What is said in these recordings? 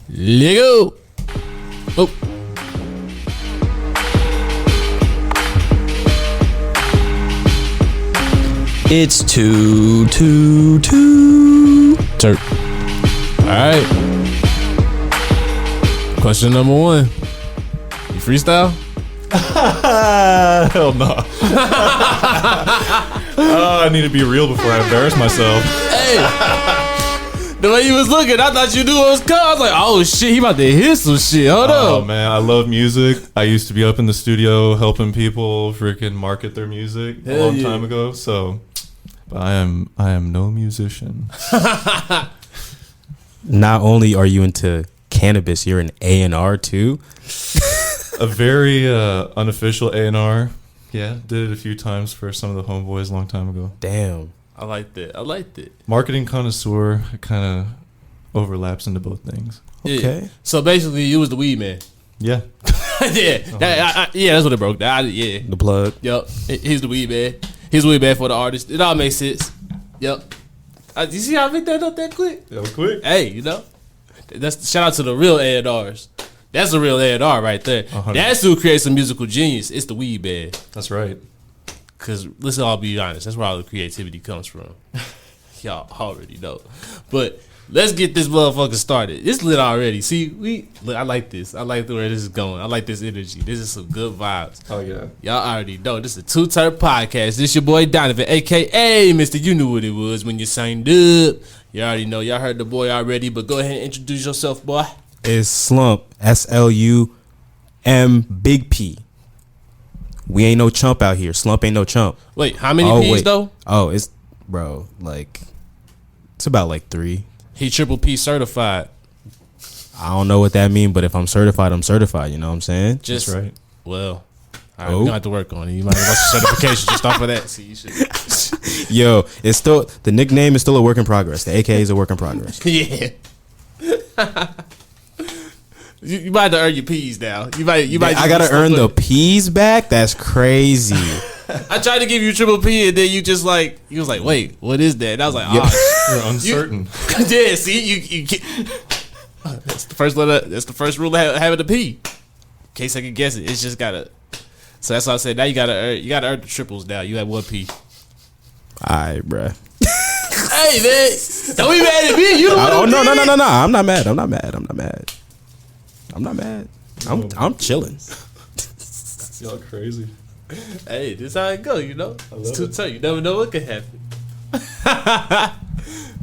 Lego. Oh. It's Too T3rpd. All right. Question number 1. You freestyle? Hell no. I need to be real before I embarrass myself. Hey. The way you was looking, I thought you knew what was coming. I was like, oh shit, he about to hit some shit. Hold up. Oh man, I love music. I used to be up in the studio helping people freaking market their music a long time ago. So, but I am no musician. Not only are you into cannabis, you're an A&R too. A very unofficial A&R. Yeah, did it a few times for some of the homeboys a long time ago. Damn. I liked it. Marketing connoisseur kind of overlaps into both things. Okay. Yeah. So basically, you was the weed man. Yeah. Yeah. Yeah, that's what it broke down. Yeah. The plug. Yep. He's the weed man. He's the weed man for the artist. It all makes sense. Yep. You see how I picked that up that quick? That was quick. Hey, you know, that's shout out to the real A&Rs. That's a real A&R right there. 100. That's who creates a musical genius. It's the weed man. That's right. Cause let's all be honest, that's where all the creativity comes from. Y'all already know. But let's get this motherfucker started. It's lit already. See, I like this. I like the way this is going. I like this energy. This is some good vibes. Oh yeah. Y'all already know. This is a Too T3rpd podcast. This your boy Donovan, aka Mr. You knew what it was when you signed up. You already know. Y'all heard the boy already, but go ahead and introduce yourself, boy. It's Slump. SLUM big P. We ain't no chump out here. Slump ain't no chump. Wait, how many P's though? Oh, it's bro, like it's about like 3. He triple P certified. I don't know what that means, but if I'm certified, I'm certified. You know what I'm saying? Just That's right. Well, all right, we're gonna have to work on it. You might have some certification just off of that. See, you should. Yo, it's still the nickname is still a work in progress. The AKA is a work in progress. Yeah. You might have to earn your P's now. You might. I gotta earn the P's back. That's crazy. I tried to give you triple P, and then you was like, wait, what is that? And I was like, You're uncertain. Yeah, see, you that's the first letter. That's the first rule of having a P. In case I can guess it, it's just gotta. So that's why I said now you gotta earn the triples now. You have 1 P. Alright, bruh. Hey man, don't be mad at me. You don't Oh no. I'm not mad. I'm chilling. Y'all crazy. Hey, this how it go, you know. It's Too T3rpd. You never know what could happen.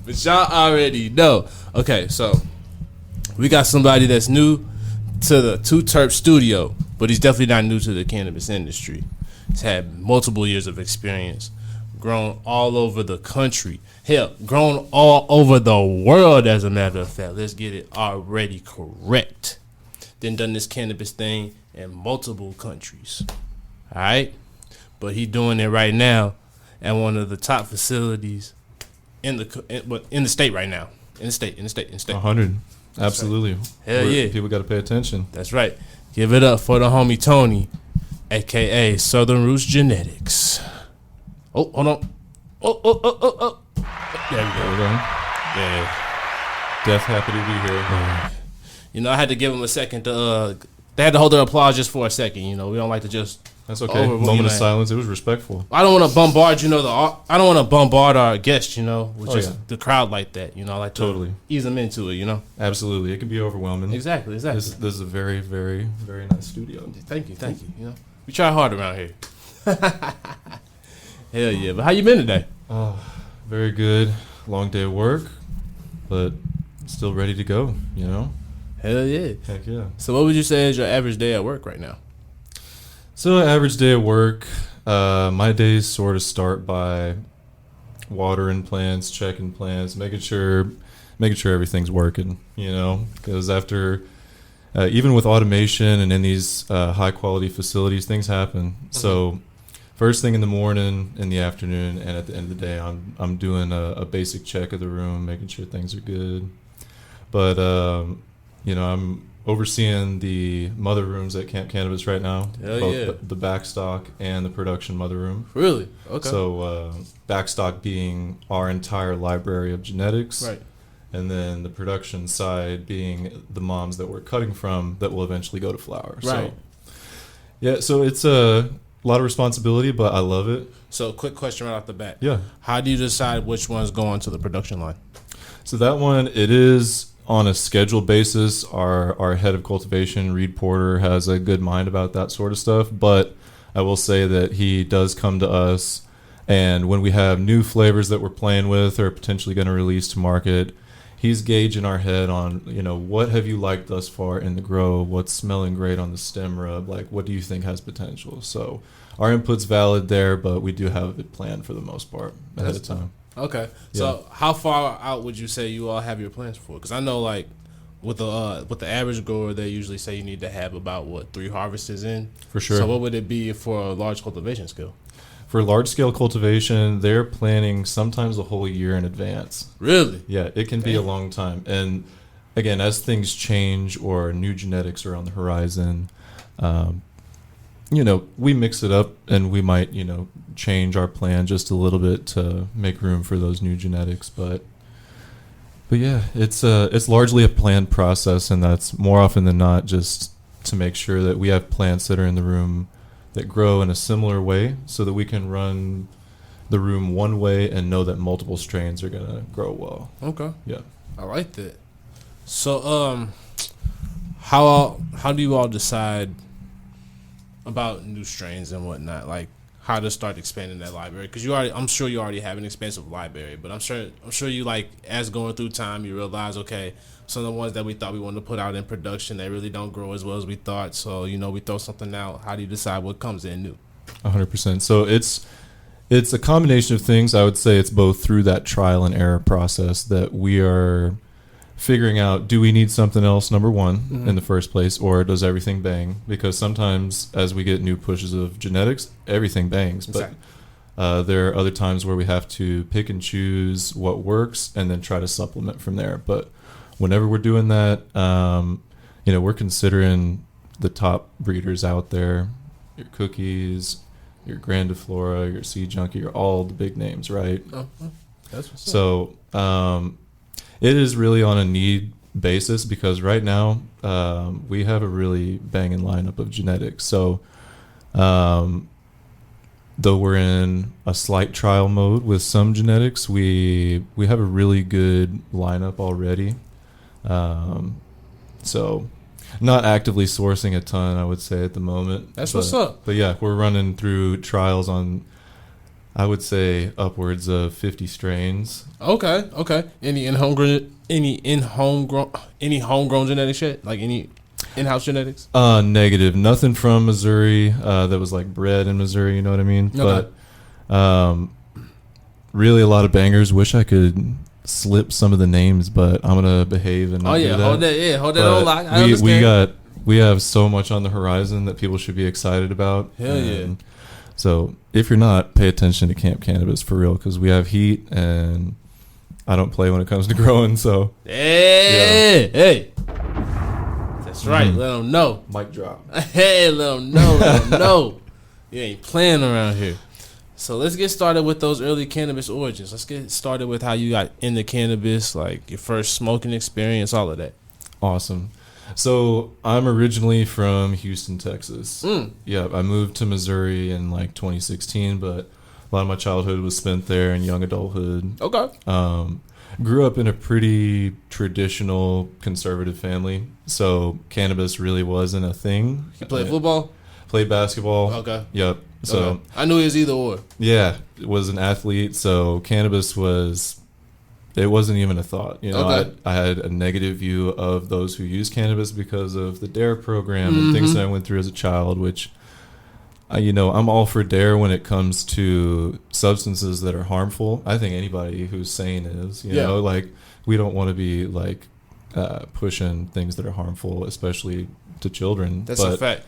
But y'all already know. Okay, so we got somebody that's new to the Too T3rpd studio, but he's definitely not new to the cannabis industry. He's had multiple years of experience, grown all over the country. Hell, grown all over the world, as a matter of fact. Let's get it already correct. Then done this cannabis thing in multiple countries. All right? But he doing it right now at one of the top facilities in the state right now. In the state. 100. Absolutely. Hell yeah. People got to pay attention. That's right. Give it up for the homie Tony, a.k.a. Southern Roots Genetics. Oh, hold on. Oh. There we go. Yeah. Def happy to be here. You know, I had to give him a second to, they had to hold their applause just for a second. You know, we don't like to just. That's okay. Moment of silence. It was respectful. I don't want to bombard, I don't want to bombard our guests, with just the crowd like that. I like to ease them into it, Absolutely. It can be overwhelming. Exactly. This is a very, very, very nice studio. Thank you. We try hard around here. Hell yeah. But how you been today? Oh, very good. Long day of work, but still ready to go, Hell yeah. Heck yeah. So what would you say is your average day at work right now? So average day at work, my days sort of start by watering plants, checking plants, making sure everything's working, because after even with automation and in these high quality facilities, things happen. Mm-hmm. So first thing in the morning, in the afternoon, and at the end of the day, I'm doing a basic check of the room, making sure things are good. But I'm overseeing the mother rooms at Camp Cannabis right now. Both the backstock and the production mother room. Really? Okay. So backstock being our entire library of genetics, right, and then the production side being the moms that we're cutting from that will eventually go to flower. Right. So, yeah, so it's a lot of responsibility, but I love it. So, quick question right off the bat. Yeah. How do you decide which one's going to the production line? So that one, it is on a scheduled basis. Our head of cultivation, Reed Porter, has a good mind about that sort of stuff, but I will say that he does come to us, and when we have new flavors that we're playing with or potentially going to release to market, he's gauging our head on, what have you liked thus far in the grow? What's smelling great on the stem rub? Like, what do you think has potential? So our input's valid there, but we do have it planned for the most part ahead of time. Okay. Yeah. So how far out would you say you all have your plans for? Because I know, like, with the average grower, they usually say you need to have about, 3 harvests in? For sure. So what would it be for a large cultivation scale? For large-scale cultivation, they're planning sometimes a whole year in advance. Really? Yeah, it can be a long time. And again, as things change or new genetics are on the horizon, we mix it up and we might, change our plan just a little bit to make room for those new genetics. But yeah, it's largely a planned process, and that's more often than not just to make sure that we have plants that are in the room that grow in a similar way so that we can run the room one way and know that multiple strains are going to grow well. Okay. Yeah. I like that. So, how do you all decide about new strains and whatnot? Like, how to start expanding that library? Because I'm sure you already have an expansive library, but I'm sure you, like, as going through time, you realize, okay, some of the ones that we thought we wanted to put out in production, they really don't grow as well as we thought. So, we throw something out. How do you decide what comes in new? 100%. So it's a combination of things. I would say it's both through that trial and error process that we are figuring out, do we need something else, number one, in the first place, or does everything bang? Because sometimes as we get new pushes of genetics, everything bangs. Exactly. But there are other times where we have to pick and choose what works and then try to supplement from there. But whenever we're doing that, we're considering the top breeders out there, your Cookies, your Grandiflora, your Sea Junkie, your all the big names, right? That's what's up. So it is really on a need basis because right now we have a really banging lineup of genetics. So though we're in a slight trial mode with some genetics, we have a really good lineup already. So not actively sourcing a ton, I would say, at the moment. That's what's up. But yeah, we're running through trials on, I would say, upwards of 50 strains. Okay. Any homegrown genetic shit? Like any in-house genetics? Negative. Nothing from Missouri that was like bred in Missouri, you know what I mean? Okay. But really a lot of bangers. Wish I could slip some of the names, but I'm gonna behave and not do that. Hold that on lock. I understand. We have so much on the horizon that people should be excited about. Hell yeah. So if you're not, pay attention to Camp Cannabis for real, because we have heat and I don't play when it comes to growing. So hey, that's right. Let them know. Mic drop. Hey, let them know. You ain't playing around here. So let's get started with those early cannabis origins. Let's get started with how you got into cannabis, like your first smoking experience, all of that. Awesome. So I'm originally from Houston, Texas. Yeah, I moved to Missouri in like 2016, but a lot of my childhood was spent there and young adulthood. Okay. Grew up in a pretty traditional conservative family, so cannabis really wasn't a thing. You played football? Played basketball. Okay. Yep. So okay. I knew it was either or. Yeah, was an athlete, so cannabis it wasn't even a thought. Okay. I had a negative view of those who use cannabis because of the DARE program and things that I went through as a child, which, I'm all for DARE when it comes to substances that are harmful. I think anybody who's sane is, you know, like we don't want to be like pushing things that are harmful, especially to children. That's a fact.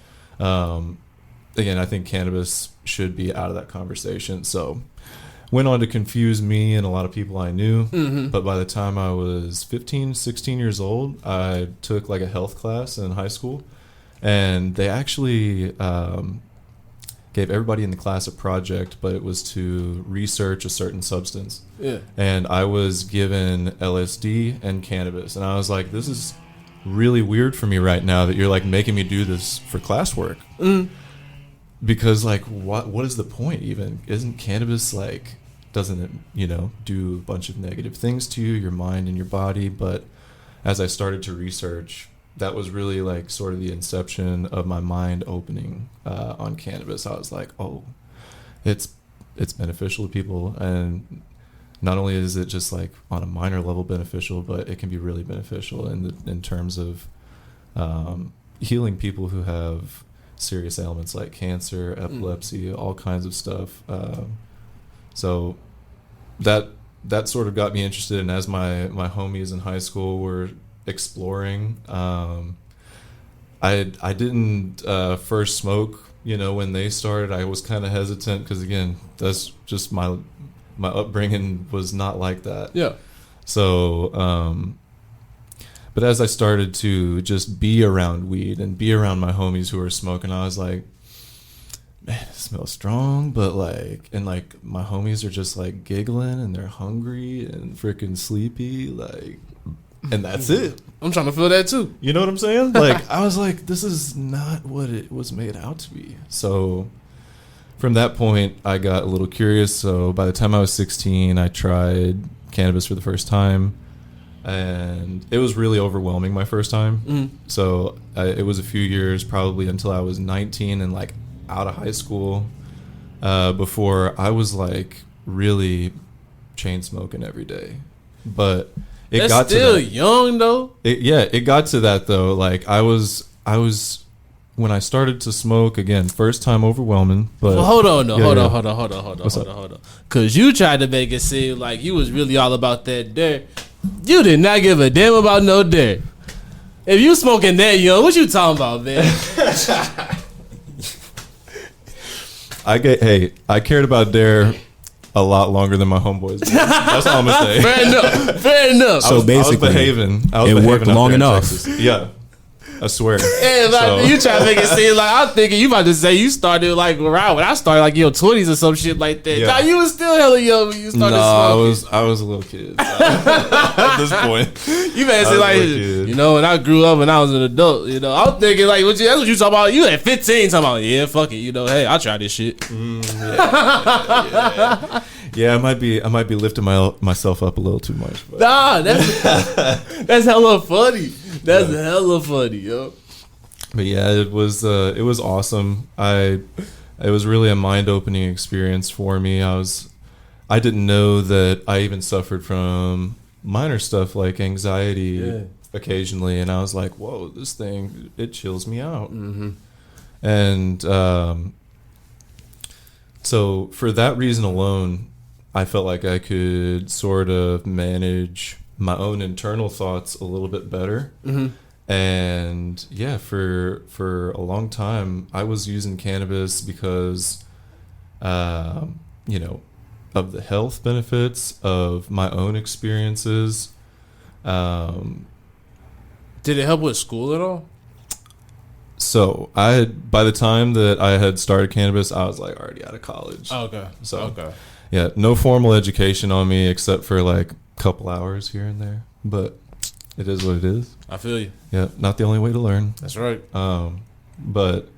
Again, I think cannabis should be out of that conversation. So went on to confuse me and a lot of people I knew. But by the time I was 15, 16 years old, I took like a health class in high school. And they actually gave everybody in the class a project, but it was to research a certain substance. Yeah. And I was given LSD and cannabis, and I was like, this is really weird for me right now that you're like making me do this for classwork. Because like what is the point even? Isn't cannabis like, doesn't it, you know, do a bunch of negative things to you, your mind and your body? But as I started to research, that was really like sort of the inception of my mind opening on cannabis. I was like, oh, it's beneficial to people, and not only is it just like on a minor level beneficial, but it can be really beneficial in terms of healing people who have serious ailments like cancer, epilepsy, all kinds of stuff. So that sort of got me interested, and as my homies in high school were exploring, I didn't first smoke, you know, when they started. I was kind of hesitant because, again, that's just my upbringing was not like that. Yeah. So but as I started to just be around weed and be around my homies who were smoking, I was like, man, it smells strong, but like, and like my homies are just like giggling and they're hungry and freaking sleepy, like, and that's it. I'm trying to feel that too. You know what I'm saying? Like, I was like, this is not what it was made out to be. So from that point, I got a little curious. So by the time I was 16, I tried cannabis for the first time, and it was really overwhelming my first time. So it was a few years, probably until I was 19 and like out of high school, before I was like really chain smoking every day. But it That's got still to that. young though. It got to that though. Like I was when I started to smoke again, first time overwhelming. But Well, hold on, Yeah, hold on. Cause you tried to make it seem like you was really all about that dirt. You did not give a damn about no dirt. If you smoking that young, what you talking about, man? I cared about Dare a lot longer than my homeboys did. That's all I'm gonna say. Fair enough. So basically, it worked long enough. Yeah, I swear. Yeah, like, you try to make it seem like I'm thinking you about to say you started like around when I started like your 20s or some shit like that. Yeah. Nah, you was still hella young when you started smoking. I was a little kid at this point. You better say like, you know, when I grew up and I was an adult, you know, I'm thinking like, that's what you talking about. You at 15 talking about, yeah, fuck it, you know, hey, I'll try this shit. Yeah, I might be lifting myself up a little too much. But. Nah, that's hella funny. That's hella funny, yo. But yeah, it was awesome. It was really a mind-opening experience for me. I didn't know that I even suffered from minor stuff like anxiety occasionally, and I was like, whoa, this thing, it chills me out. And so for that reason alone, I felt like I could sort of manage my own internal thoughts a little bit better. And yeah, for a long time, I was using cannabis because, you know, of the health benefits of my own experiences. Did it help with school at all? So by the time that I had started cannabis, I was like already out of college. Oh, okay. So okay. Yeah, no formal education on me except for like a couple hours here and there, but it is what it is. I feel you. Yeah, not the only way to learn. That's right. But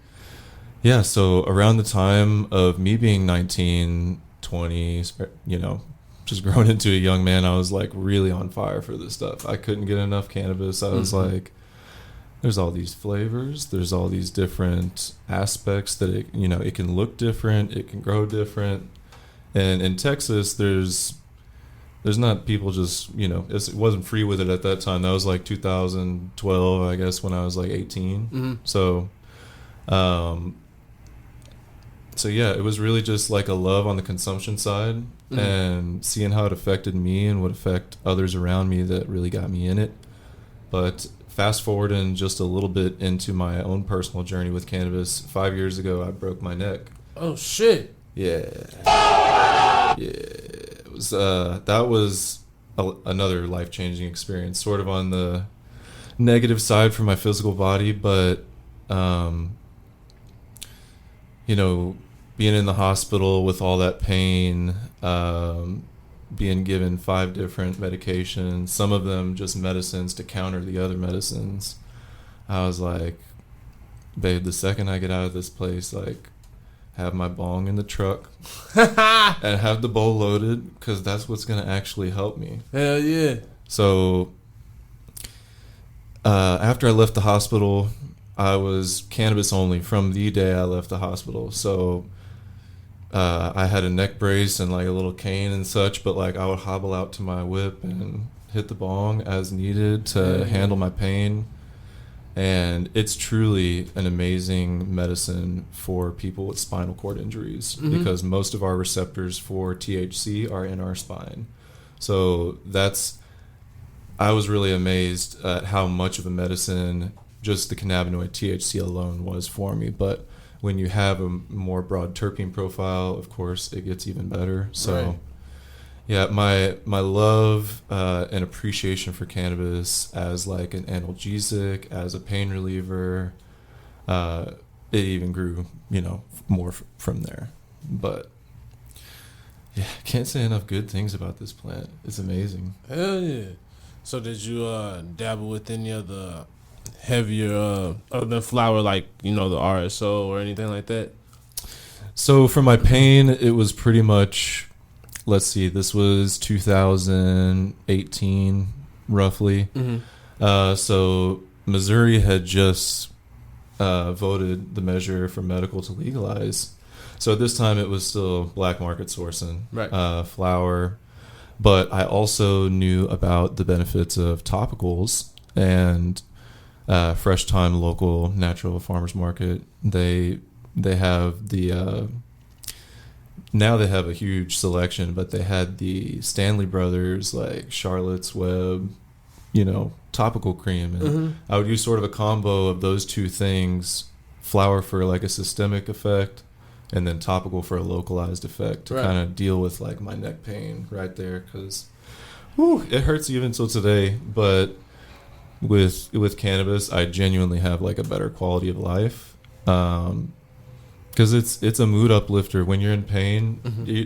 yeah, so around the time of me being 19, 20, you know, just growing into a young man, I was like really on fire for this stuff. I couldn't get enough cannabis. I was like, there's all these flavors, there's all these different aspects that it, you know, it can look different, it can grow different. And in Texas, there's not people just, you know, it wasn't free with it at that time. That was like 2012, I guess, when I was like 18. So, so yeah, it was really just like a love on the consumption side and seeing how it affected me and would affect others around me that really got me in it. But fast forward and just a little bit into my own personal journey with cannabis, 5 years ago, I broke my neck. Oh, shit. Yeah. It was that was another life-changing experience, sort of on the negative side for my physical body, but you know, being in the hospital with all that pain, being given 5 different medications, some of them just medicines to counter the other medicines. I was like, babe, the second I get out of this place, like, have my bong in the truck and have the bowl loaded, because that's what's going to actually help me. Hell yeah. So after I left the hospital, I was cannabis only from the day I left the hospital. So I had a neck brace and like a little cane and such, but like I would hobble out to my whip and hit the bong as needed to handle my pain. And it's truly an amazing medicine for people with spinal cord injuries, because most of our receptors for THC are in our spine. So I was really amazed at how much of a medicine just the cannabinoid THC alone was for me. But when you have a more broad terpene profile, of course, it gets even better. So, right. Yeah, my love and appreciation for cannabis as like an analgesic, as a pain reliever, it even grew, more from there. But yeah, can't say enough good things about this plant. It's amazing. Hell yeah. So did you dabble with any of the heavier other than flower, like the RSO or anything like that? So for my pain, it was pretty much, let's see, this was 2018 roughly. So Missouri had just voted the measure for medical to legalize. So at this time it was still black market sourcing, right. Flower. But I also knew about the benefits of topicals, and Fresh Time local natural farmers market. They have the now they have a huge selection, but they had the Stanley Brothers, like Charlotte's Web, topical cream, and I would use sort of a combo of those two things: flower for like a systemic effect, and then topical for a localized effect to kind of deal with like my neck pain right there, because it hurts even till today. But with cannabis, I genuinely have like a better quality of life, because it's a mood uplifter. When you're in pain,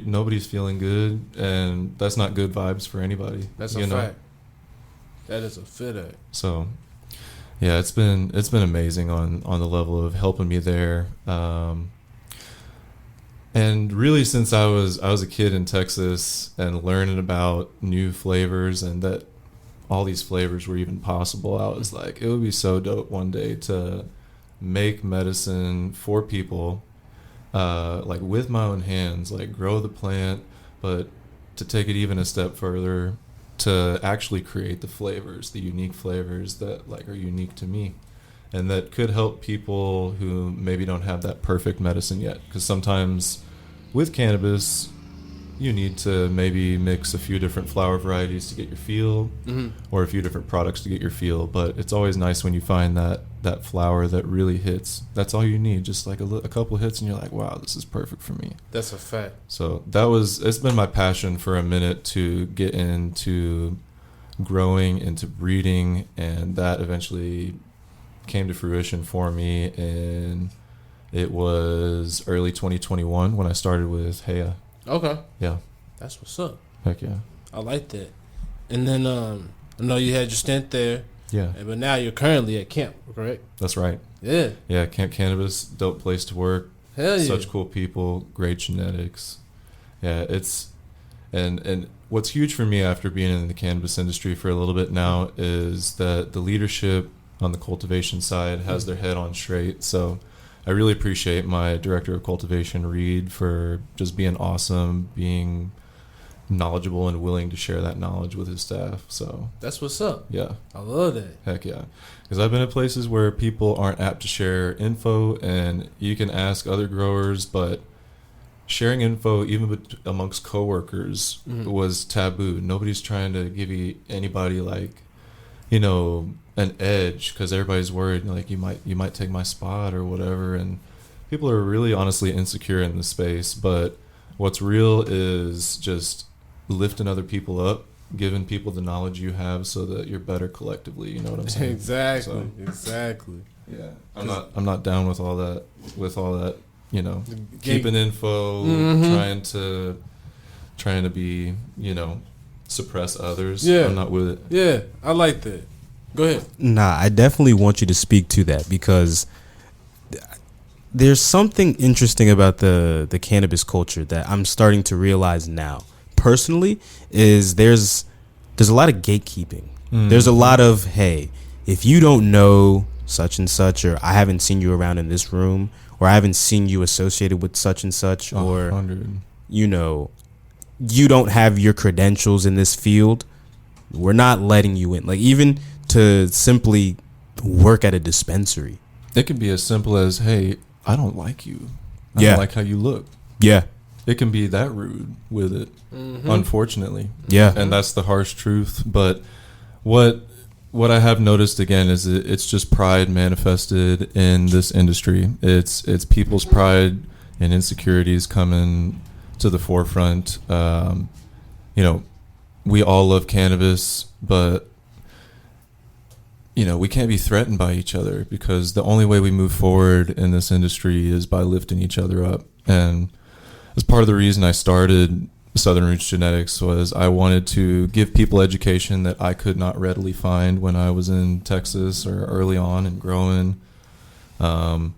nobody's feeling good, and that's not good vibes for anybody. That's a fact. That is a fit. So yeah, it's been amazing on the level of helping me there. And really, since I was a kid in Texas and learning about new flavors and that all these flavors were even possible, I was like, it would be so dope one day to make medicine for people, like with my own hands, like grow the plant, but to take it even a step further, to actually create the flavors, the unique flavors that like are unique to me, and that could help people who maybe don't have that perfect medicine yet. Because sometimes with cannabis, you need to maybe mix a few different flower varieties to get your feel, or a few different products to get your feel. But it's always nice when you find that flower that really hits. That's all you need, just like a couple hits, and you're like, wow, this is perfect for me. That's a fact. So it's been my passion for a minute to get into growing, into breeding, and that eventually came to fruition for me. And it was early 2021 when I started with Heya. Okay. Yeah. That's what's up. Heck yeah. I like that. And then I know you had your stint there. Yeah. But now you're currently at camp, correct? That's right. Yeah. Yeah, Camp Cannabis, dope place to work. Hell yeah. Such cool people, great genetics. Yeah, it's and what's huge for me after being in the cannabis industry for a little bit now is that the leadership on the cultivation side has their head on straight. So I really appreciate my director of cultivation, Reed, for just being awesome, being knowledgeable and willing to share that knowledge with his staff. So that's what's up. Yeah. I love that. Heck yeah. Because I've been at places where people aren't apt to share info, and you can ask other growers, but sharing info even amongst coworkers was taboo. Nobody's trying to give anybody like, an edge, because everybody's worried like you might take my spot or whatever, and people are really honestly insecure in the space. But what's real is just lifting other people up, giving people the knowledge you have so that you're better collectively. You know what I'm saying? Exactly. Yeah. I'm not down with all that keeping info, trying to be, suppress others. Yeah. I'm not with it. Yeah, I like that. Go ahead. Nah, I definitely want you to speak to that because there's something interesting about the cannabis culture that I'm starting to realize now. Personally, is there's a lot of gatekeeping. There's a lot of, hey, if you don't know such and such, or I haven't seen you around in this room, or I haven't seen you associated with such and such, or 100. You don't have your credentials in this field, we're not letting you in. Like, even to simply work at a dispensary. It can be as simple as, hey, I don't like you. I don't like how you look. Yeah. It can be that rude with it, unfortunately. Yeah. And that's the harsh truth. But what I have noticed again is it's just pride manifested in this industry. It's people's pride and insecurities coming to the forefront. We all love cannabis, but we can't be threatened by each other because the only way we move forward in this industry is by lifting each other up. And as part of the reason I started Southern Roots Genetics was I wanted to give people education that I could not readily find when I was in Texas or early on and growing. And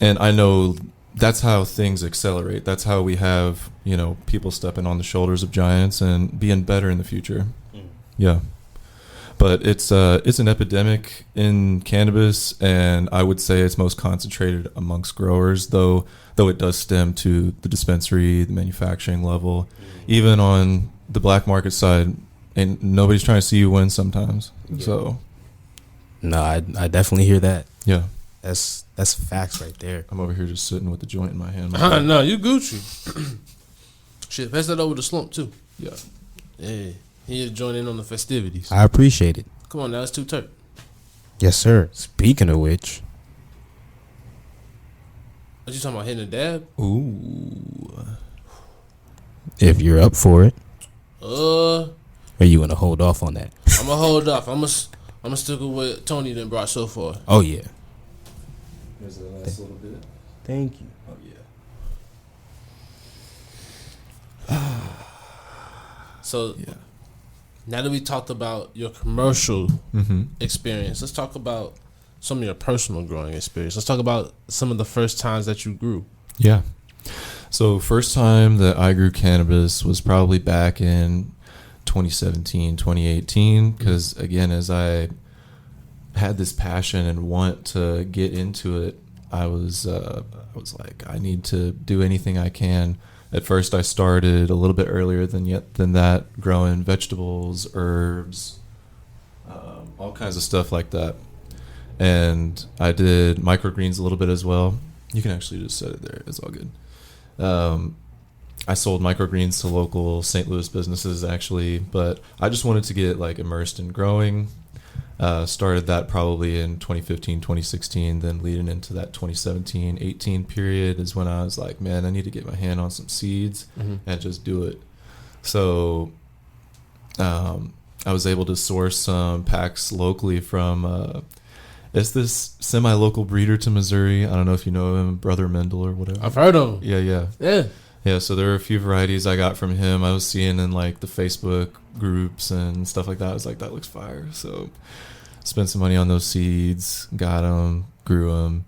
I know that's how things accelerate. That's how we have, people stepping on the shoulders of giants and being better in the future. Yeah. But it's an epidemic in cannabis, and I would say it's most concentrated amongst growers, though it does stem to the dispensary, the manufacturing level, even on the black market side, and nobody's trying to see you win sometimes. Yeah. So, no, I definitely hear that. Yeah, that's facts right there. I'm over here just sitting with the joint in my hand. No, you Gucci. Shit, pass that over to Slump too. Yeah. Hey. He is joining in on the festivities. I appreciate it. Come on now, it's Too T3rpd. Yes, sir. Speaking of which. What you talking about, hitting a dab? Ooh. If you're up for it. Or you want to hold off on that? I'm going to hold off. I'm gonna stick with what Tony done brought so far. Oh, yeah. Here's the last little bit. Thank you. Oh, yeah. So, yeah. Now that we talked about your commercial experience, let's talk about some of your personal growing experience. Let's talk about some of the first times that you grew. Yeah. So first time that I grew cannabis was probably back in 2017, 2018, because again, as I had this passion and want to get into it, I was like, I need to do anything I can. At first, I started a little bit earlier than that, growing vegetables, herbs, all kinds of stuff like that. And I did microgreens a little bit as well. You can actually just set it there. It's all good. I sold microgreens to local St. Louis businesses, actually, but I just wanted to get immersed in growing. Started that probably in 2015, 2016, then leading into that 2017, 18 period is when I was like, man, I need to get my hand on some seeds and just do it. So I was able to source some packs locally from, it's this semi-local breeder to Missouri. I don't know if you know him, Brother Mendel or whatever. I've heard of him. Yeah. Yeah, so there are a few varieties I got from him. I was seeing in the Facebook groups and stuff like that. I was like, that looks fire. So spent some money on those seeds, got them, grew them.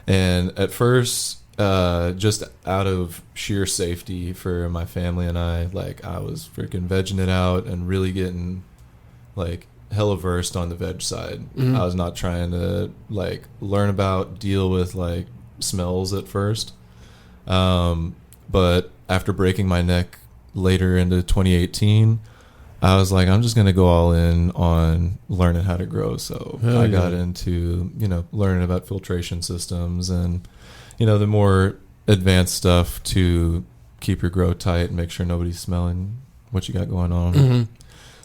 And at first, just out of sheer safety for my family and I was freaking vegging it out and really getting hella versed on the veg side. I was not trying to learn about, deal with smells at first. But after breaking my neck later into 2018, I was like, I'm just going to go all in on learning how to grow. So I got into, learning about filtration systems and, the more advanced stuff to keep your grow tight and make sure nobody's smelling what you got going on.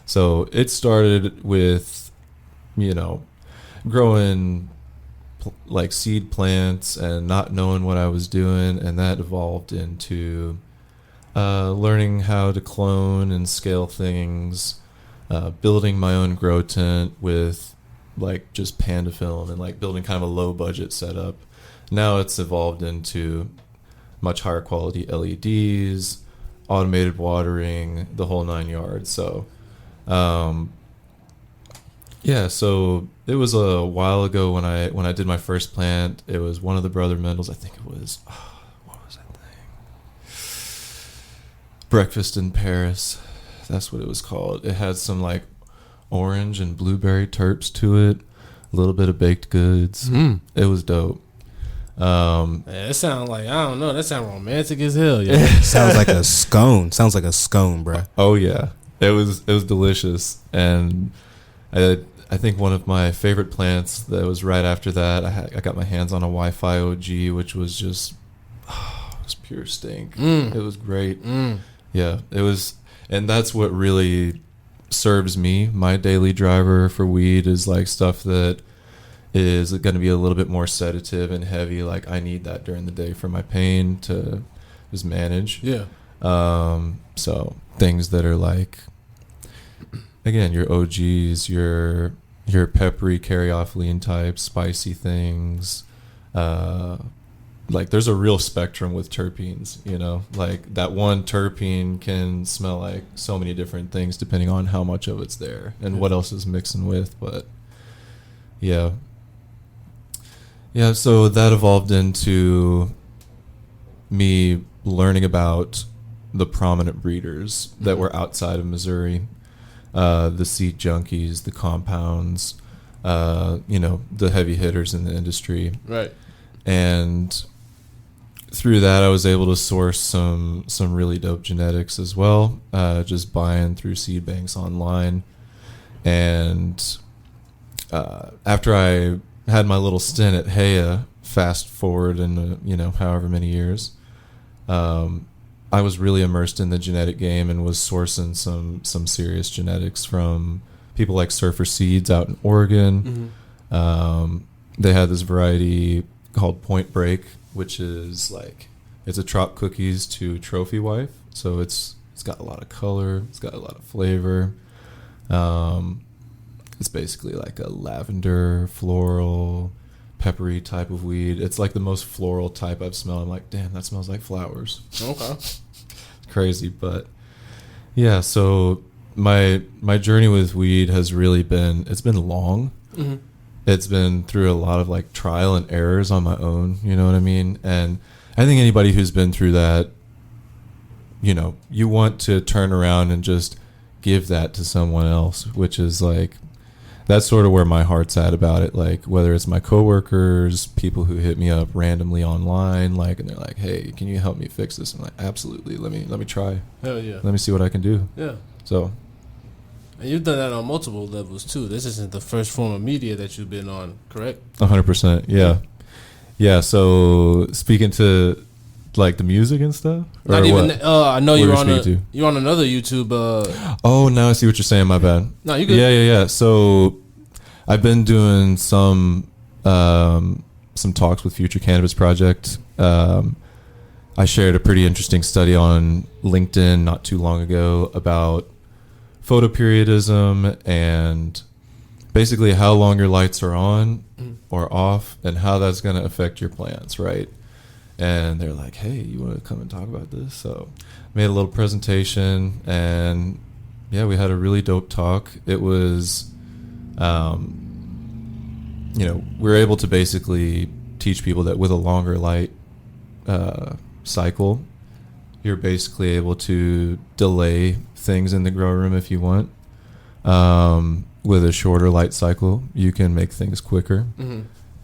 So it started with, growing seed plants and not knowing what I was doing, and that evolved into learning how to clone and scale things, building my own grow tent with just panda film and building kind of a low budget setup. Now it's evolved into much higher quality LEDs, automated watering, the whole 9 yards. So, yeah. So it was a while ago when I did my first plant. It was one of the Brother Mendel's. I think it was what was that thing? Breakfast in Paris. That's what it was called. It had some like orange and blueberry terps to it. A little bit of baked goods. It was dope. Man, it sounds like, I don't know, that sounds romantic as hell. Yo. Sounds like a scone. Sounds like a scone, bro. Oh yeah, it was delicious, and I think one of my favorite plants that was right after that. I got my hands on a Wi-Fi OG, which was just it was pure stink. It was great. Yeah, it was, and that's what really serves me. My daily driver for weed is like stuff that is going to be a little bit more sedative and heavy. Like I need that during the day for my pain to just manage. Yeah. So things that are like, again, your OGs, your peppery caryophyllene type, spicy things. Like there's a real spectrum with terpenes, you know, like that one terpene can smell like so many different things depending on how much of it's there and what else is mixing with. But yeah. Yeah, so that evolved into me learning about the prominent breeders that were outside of Missouri, the seed junkies, the compounds, you know, the heavy hitters in the industry. Right. And through that, I was able to source some really dope genetics as well, just buying through seed banks online. And after I had my little stint at Heya, fast forward in you know, however many years, I was really immersed in the genetic game and was sourcing some serious genetics from people like Surfer Seeds out in Oregon. They had this variety called Point Break, which is like, it's a Trop Cookies to Trophy Wife. So it's got a lot of color, it's got a lot of flavor. It's basically like a lavender, floral, peppery type of weed. It's like the most floral type I've smelled. I'm like, damn, that smells like flowers. Okay. It's crazy, but yeah. So my journey with weed has really been, it's been long. It's been through a lot of like trial and errors on my own. You know what I mean? And I think anybody who's been through that, you know, you want to turn around and just give that to someone else, which is like, that's sort of where my heart's at about it. Like whether it's my coworkers, people who hit me up randomly online, like, and they're like, "Hey, can you help me fix this?" I'm like, "Absolutely. Let me try. Hell yeah. Let me see what I can do." Yeah. So, and you've done that on multiple levels too. This isn't the first form of media that you've been on, correct? 100%. Yeah. Yeah. So speaking to like the music and stuff. Not even. I know you're on you're on another YouTube. Oh, now I see what you're saying. My bad. No, you good. Yeah. So I've been doing some talks with Future Cannabis Project. I shared a pretty interesting study on LinkedIn not too long ago about photoperiodism and basically how long your lights are on or off and how that's going to affect your plants, right? And they're like, "Hey, you want to come and talk about this?" So made a little presentation, and yeah, we had a really dope talk. It was, you know, we're able to basically teach people that with a longer light cycle, you're basically able to delay things in the grow room if you want. With a shorter light cycle, you can make things quicker.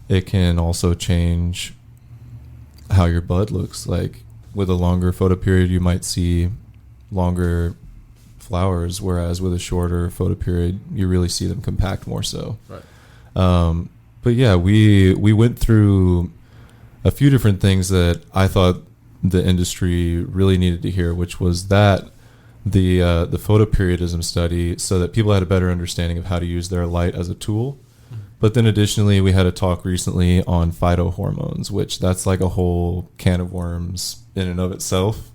It can also change how your bud looks. Like with a longer photoperiod, you might see longer flowers, whereas with a shorter photoperiod, you really see them compact more so. Right. But yeah, we went through a few different things that I thought the industry really needed to hear, which was that the photoperiodism study, so that people had a better understanding of how to use their light as a tool. But then additionally, we had a talk recently on phytohormones, which that's like a whole can of worms in and of itself.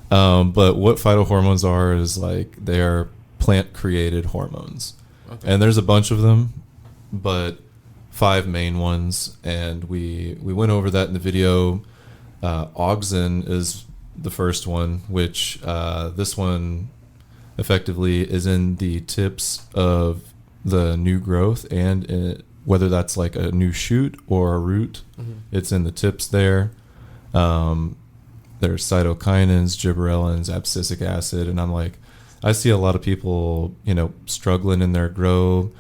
But what phytohormones are is like they are plant-created hormones. Okay. And there's a bunch of them, but 5 main ones, and we went over that in the video. Auxin is the first one, which this one effectively is in the tips of the new growth, and whether that's like a new shoot or a root, it's in the tips there. There's cytokinins, gibberellins, abscisic acid, and I see a lot of people, struggling in their grow.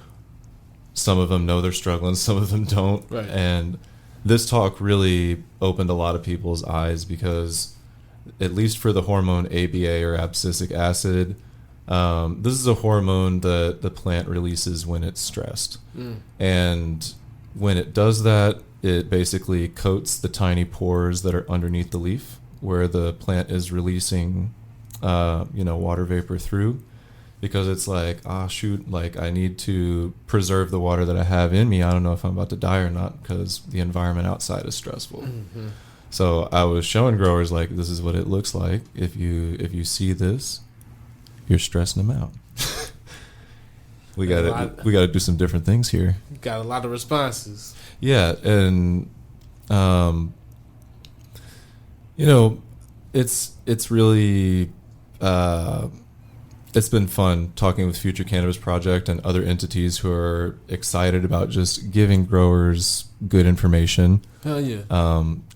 Some of them know they're struggling, some of them don't. Right. And this talk really opened a lot of people's eyes because, at least for the hormone ABA or abscisic acid, this is a hormone that the plant releases when it's stressed. And when it does that, it basically coats the tiny pores that are underneath the leaf where the plant is releasing water vapor through, because it's like, I need to preserve the water that I have in me. I don't know if I'm about to die or not because the environment outside is stressful. So I was showing growers, like, this is what it looks like. If you see this, you're stressing them out. we gotta do some different things here. Got a lot of responses. Yeah, and it's really it's been fun talking with Future Cannabis Project and other entities who are excited about just giving growers good information. Hell yeah.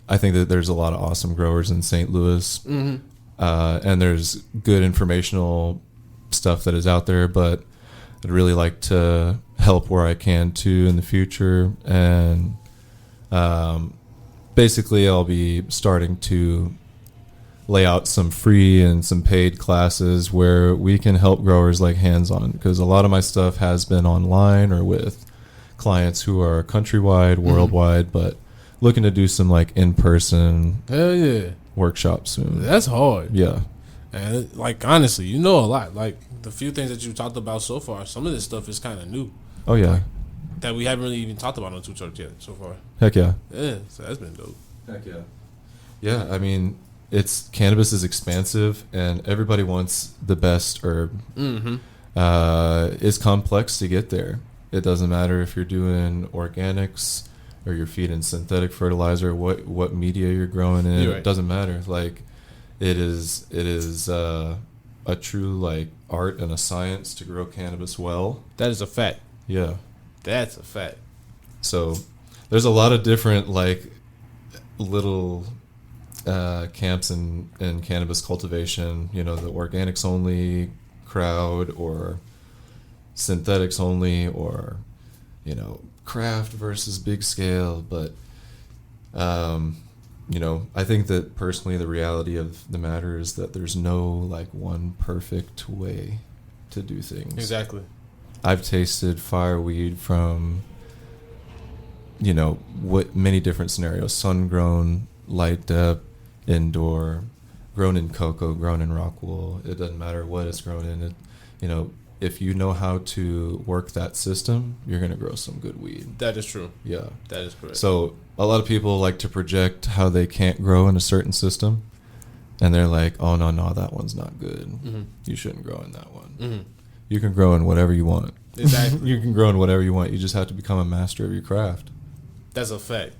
I think that there's a lot of awesome growers in St. Louis, and there's good informational stuff that is out there, but I'd really like to help where I can too in the future. And basically I'll be starting to lay out some free and some paid classes where we can help growers like hands-on, because a lot of my stuff has been online or with clients who are countrywide, worldwide, but looking to do some like in-person Hell yeah. workshops soon. That's hard. Yeah. And honestly, a lot. Like the few things that you talked about so far, some of this stuff is kind of new. Oh yeah. That we haven't really even talked about on Too T3rpd yet so far. Heck yeah. Yeah, so that's been dope. Heck yeah. Yeah, I mean, cannabis is expansive and everybody wants the best herb. It's complex to get there. It doesn't matter if you're doing organics or you're feeding synthetic fertilizer, what media you're growing in. Right. It doesn't matter. Like, it is a true like art and a science to grow cannabis well. That is a fact. Yeah. That's a fact. So there's a lot of different like little camps in cannabis cultivation, the organics only crowd, or synthetics only, or craft versus big scale. But I think that personally the reality of the matter is that there's no like one perfect way to do things. Exactly. I've tasted fireweed from what many different scenarios: sun grown, light dep, indoor, grown in cocoa, grown in rock wool. It doesn't matter what it's grown in. If you know how to work that system, you're going to grow some good weed. That is true. Yeah. That is correct. So a lot of people like to project how they can't grow in a certain system, and they're like, oh, no, that one's not good. You shouldn't grow in that one. You can grow in whatever you want. Exactly. You can grow in whatever you want. You just have to become a master of your craft. That's a fact.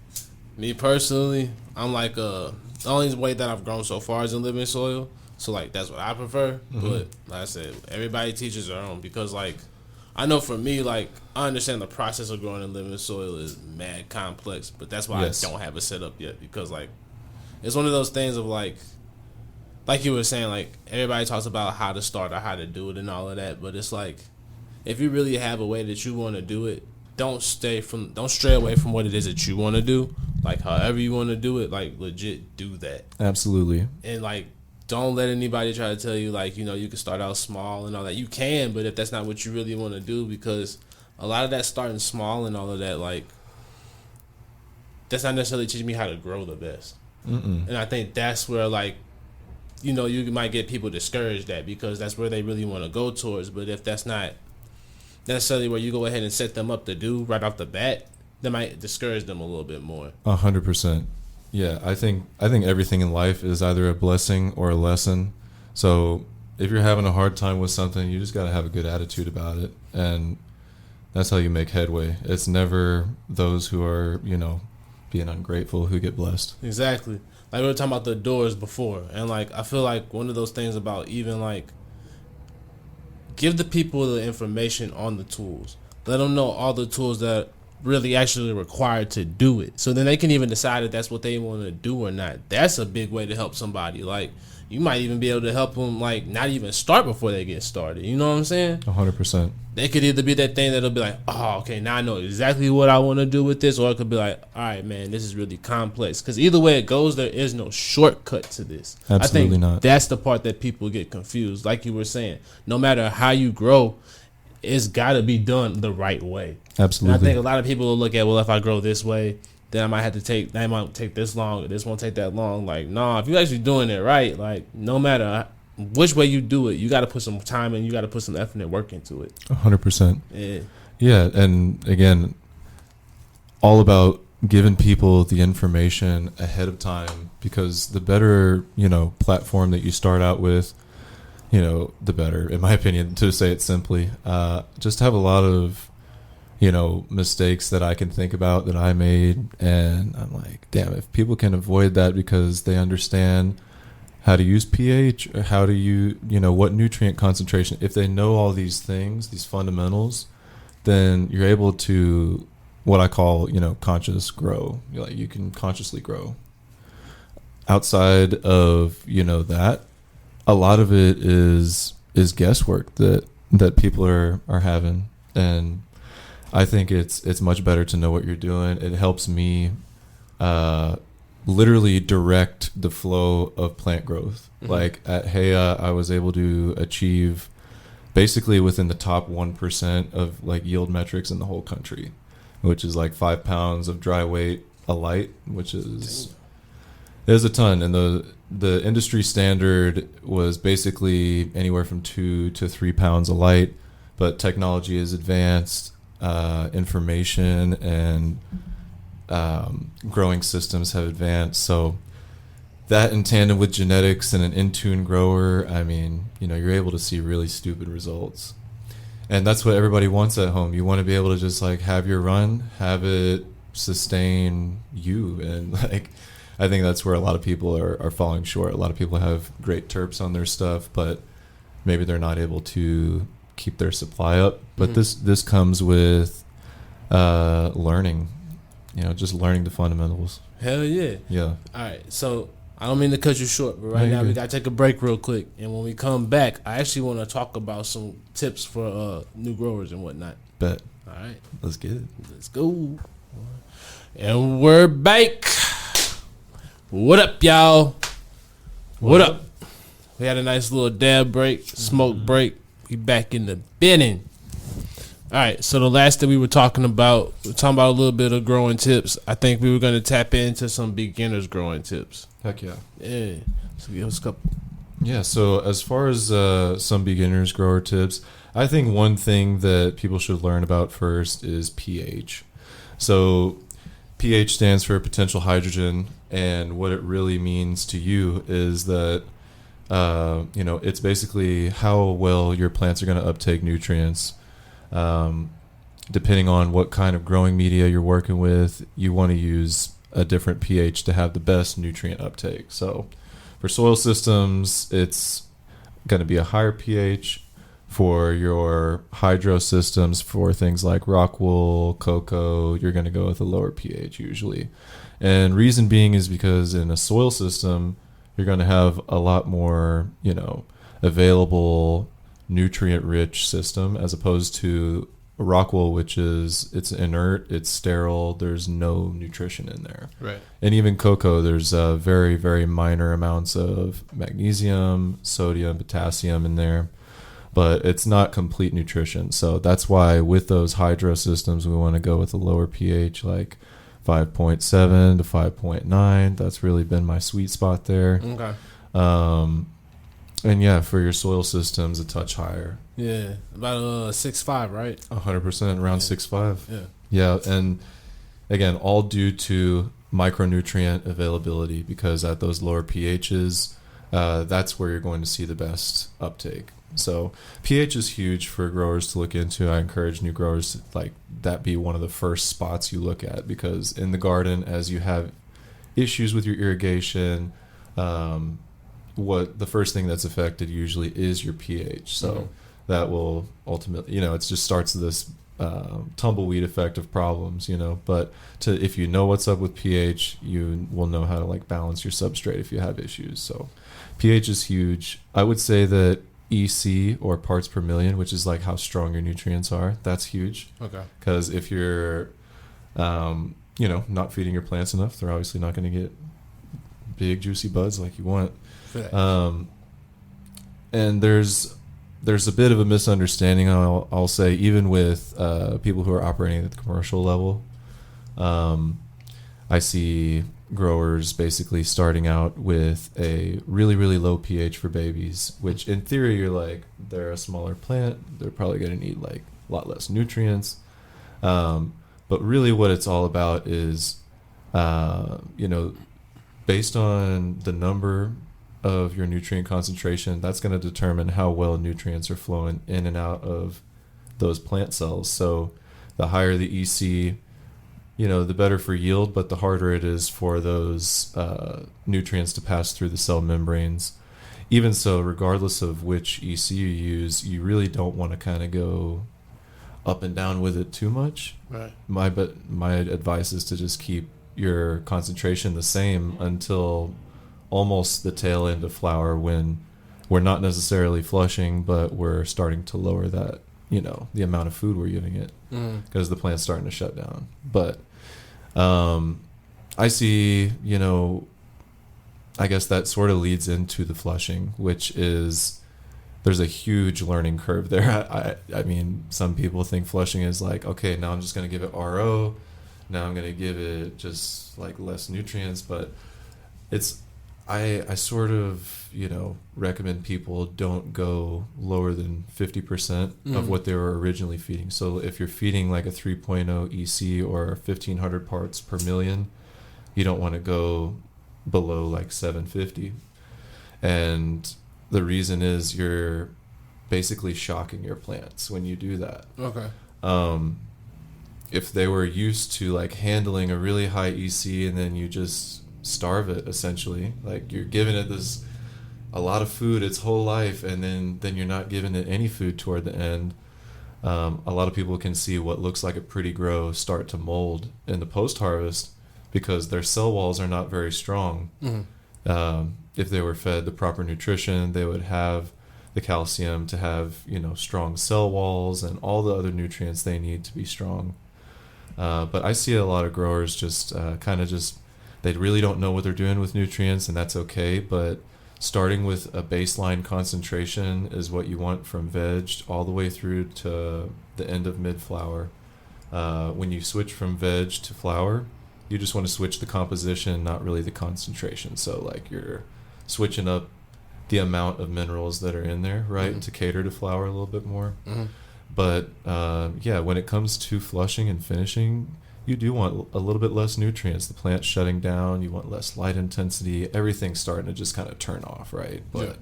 Me personally, I'm like the only way that I've grown so far is in living soil. So like that's what I prefer. But like I said, everybody teaches their own, because like I know for me, like I understand the process of growing in living soil is mad complex, but that's why I don't have it set up yet, because like it's one of those things of like you were saying, like everybody talks about how to start or how to do it and all of that, but it's like if you really have a way that you want to do it, don't stray away from what it is that you want to do. Like however you want to do it, like legit do that. Absolutely. And like don't let anybody try to tell you like, you can start out small and all that. You can, but if that's not what you really want to do, because a lot of that starting small and all of that, like that's not necessarily teaching me how to grow the best. And I think that's where like, you might get people discouraged at, because that's where they really want to go towards. But if that's not necessarily where you go ahead and set them up to do right off the bat, that might discourage them a little bit more. 100%. Yeah, I think everything in life is either a blessing or a lesson. So if you're having a hard time with something, you just got to have a good attitude about it. And That's how you make headway. It's never those who are, being ungrateful who get blessed. Exactly. Like we were talking about the doors before, and like I feel like one of those things about even like give the people the information on the tools. Let them know all the tools that really actually required to do it, so then they can even decide if that's what they want to do or not. That's a big way to help somebody. Like you might even be able to help them like not even start before they get started. You know what I'm saying? 100%. They could either be that thing that'll be like, oh, okay, now I know exactly what I want to do with this, or it could be like, all right, man, this is really complex. Because either way it goes, there is no shortcut to this. Absolutely I think not. That's the part that people get confused. Like you were saying, no matter how you grow, it's got to be done the right way. Absolutely. And I think a lot of people will look at, well, if I grow this way, then I might have to take, that might take this long, or this won't take that long. Like, nah, if you're actually doing it right, like, no matter which way you do it, you got to put some time and you got to put some effort and work into it. 100%. Yeah. Yeah, and again, all about giving people the information ahead of time, because the better, platform that you start out with, the better, in my opinion, to say it simply. Just have a lot of, mistakes that I can think about that I made, and I'm like, damn, if people can avoid that because they understand how to use pH, or how to use, what nutrient concentration, if they know all these things, these fundamentals, then you're able to, what I call, conscious grow. You can consciously grow. Outside of, that, a lot of it is guesswork that people are having. And I think it's much better to know what you're doing. It helps me literally direct the flow of plant growth. Mm-hmm. Like at Heya, I was able to achieve basically within the top 1% of like yield metrics in the whole country, which is like 5 pounds of dry weight a light, which is a ton. And the industry standard was basically anywhere from 2 to 3 pounds a light, but technology is advanced, information and growing systems have advanced. So that in tandem with genetics and an in-tune grower, I mean, you're able to see really stupid results. And that's what everybody wants at home. You want to be able to just like have your run, have it sustain you. And like, I think that's where a lot of people are falling short. A lot of people have great terps on their stuff, but maybe they're not able to keep their supply up. But this comes with learning. Just learning the fundamentals. Hell yeah. Yeah. All right. So I don't mean to cut you short, but right now we got to take a break real quick. And when we come back, I actually want to talk about some tips for new growers and whatnot. Bet. All right. Let's get it. Let's go. And we're back. What up, y'all? What up? We had a nice little dab break, smoke break. We back in the binning. All right, so the last thing we were talking about a little bit of growing tips. I think we were going to tap into some beginners growing tips. Heck yeah. Yeah. So give us a couple. Yeah, so as far as some beginners grower tips, I think one thing that people should learn about first is pH. So pH stands for potential hydrogen, and what it really means to you is that it's basically how well your plants are going to uptake nutrients. Depending on what kind of growing media you're working with, you want to use a different pH to have the best nutrient uptake. So for soil systems, it's going to be a higher pH. For your hydro systems, for things like rock wool, cocoa, you're going to go with a lower pH usually. And reason being is because in a soil system, you're going to have a lot more, available nutrient-rich system as opposed to rock wool, which is it's inert, it's sterile, there's no nutrition in there. Right. And even cocoa, there's very, very minor amounts of magnesium, sodium, potassium in there, but it's not complete nutrition. So that's why with those hydro systems, we want to go with a lower pH, like 5.7 to 5.9. That's really been my sweet spot there. Okay. And yeah, for your soil systems, a touch higher. Yeah, about 6.5, right? 100%, around 6.5. Yeah. Yeah, and again, all due to micronutrient availability, because at those lower pHs, that's where you're going to see the best uptake. So pH is huge for growers to look into. I encourage new growers to like that be one of the first spots you look at, because in the garden, as you have issues with your irrigation, what the first thing that's affected usually is your pH. So that will ultimately, it just starts this tumbleweed effect of problems, but if you know what's up with pH, you will know how to like balance your substrate if you have issues. So pH is huge. I would say that EC, or parts per million, which is like how strong your nutrients are, that's huge. Okay. Because if you're not feeding your plants enough, they're obviously not going to get big juicy buds like you want. And there's a bit of a misunderstanding, I'll say, even with people who are operating at the commercial level. I see growers basically starting out with a really, really low pH for babies, which in theory you're like, they're a smaller plant, they're probably going to need like a lot less nutrients. But really what it's all about is, based on the number of your nutrient concentration, that's going to determine how well nutrients are flowing in and out of those plant cells. So the higher the EC, the better for yield, but the harder it is for those nutrients to pass through the cell membranes. Even so, regardless of which EC you use, you really don't want to kind of go up and down with it too much. Right. My advice is to just keep your concentration the same until almost the tail end of flower, when we're not necessarily flushing, but we're starting to lower that, the amount of food we're giving it, because the plant's starting to shut down. But I see, I guess that sort of leads into the flushing, which is, there's a huge learning curve there. I mean, some people think flushing is like, okay, now I'm just going to give it RO, now I'm going to give it just like less nutrients, but I sort of, recommend people don't go lower than 50% of what they were originally feeding. So if you're feeding like a 3.0 EC or 1500 parts per million, you don't want to go below like 750. And the reason is you're basically shocking your plants when you do that. Okay. If they were used to like handling a really high EC and then you just starve it, essentially, like you're giving it a lot of food its whole life, and then you're not giving it any food toward the end. A lot of people can see what looks like a pretty grow start to mold in the post-harvest because their cell walls are not very strong. If they were fed the proper nutrition, they would have the calcium to have strong cell walls and all the other nutrients they need to be strong. But I see a lot of growers just they really don't know what they're doing with nutrients, and that's okay. But starting with a baseline concentration is what you want from veg all the way through to the end of mid-flower. When you switch from veg to flower, you just want to switch the composition, not really the concentration. So like you're switching up the amount of minerals that are in there, right, to cater to flower a little bit more. But when it comes to flushing and finishing, you do want a little bit less nutrients. The plant's shutting down. You want less light intensity. Everything's starting to just kind of turn off, right? But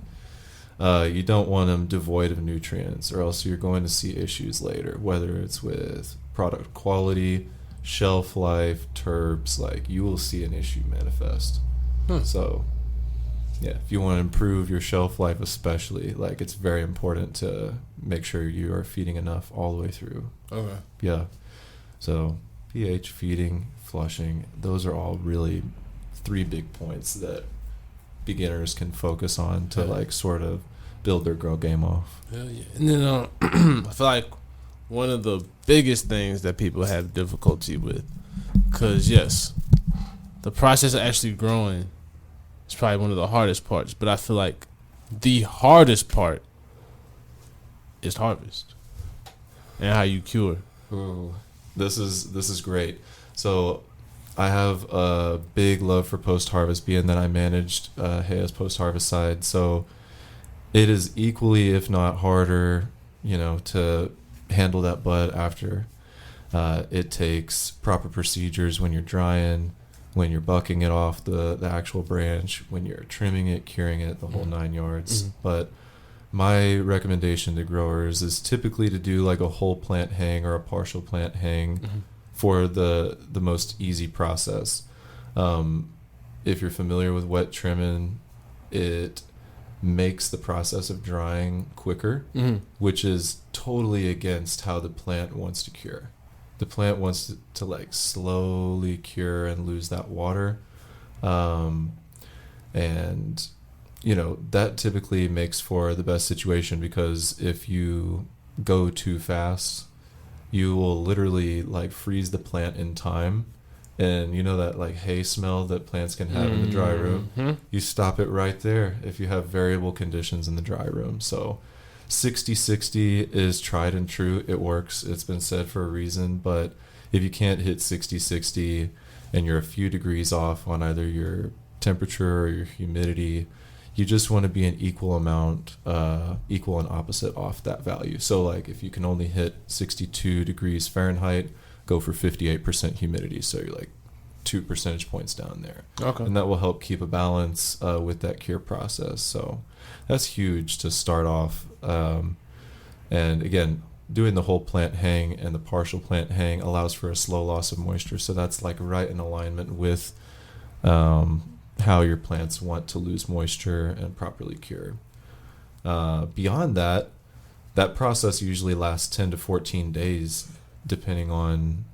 you don't want them devoid of nutrients, or else you're going to see issues later, whether it's with product quality, shelf life, terps. Like you will see an issue manifest. So if you want to improve your shelf life, especially, like it's very important to make sure you are feeding enough all the way through. Okay. Yeah. So pH, feeding, flushing, those are all really 3 big points that beginners can focus on to like sort of build their grow game off. Hell yeah. And then I feel like one of the biggest things that people have difficulty with, because yes, the process of actually growing is probably one of the hardest parts, but I feel like the hardest part is harvest and how you cure. Ooh. This is great. So I have a big love for post-harvest, being that I managed Hea's post-harvest side. So it is equally, if not harder, to handle that bud after. It takes proper procedures when you're drying, when you're bucking it off the actual branch, when you're trimming it, curing it, the whole 9 yards. But my recommendation to growers is typically to do like a whole plant hang or a partial plant hang for the most easy process. If you're familiar with wet trimming, it makes the process of drying quicker, which is totally against how the plant wants to cure. The plant wants to like slowly cure and lose that water. And you know, that typically makes for the best situation, because if you go too fast, you will literally like freeze the plant in time. And you know that like hay smell that plants can have in the dry room? You stop it right there if you have variable conditions in the dry room. So 60-60 is tried and true. It works. It's been said for a reason. But if you can't hit 60-60 and you're a few degrees off on either your temperature or your humidity, you just want to be an equal amount, equal and opposite off that value. So like if you can only hit 62 degrees Fahrenheit, go for 58% humidity. So you're like 2 percentage points down there. Okay. And that will help keep a balance with that cure process. So that's huge to start off. And again, doing the whole plant hang and the partial plant hang allows for a slow loss of moisture. So that's like right in alignment with how your plants want to lose moisture and properly cure. Beyond that, that process usually lasts 10 to 14 days, depending on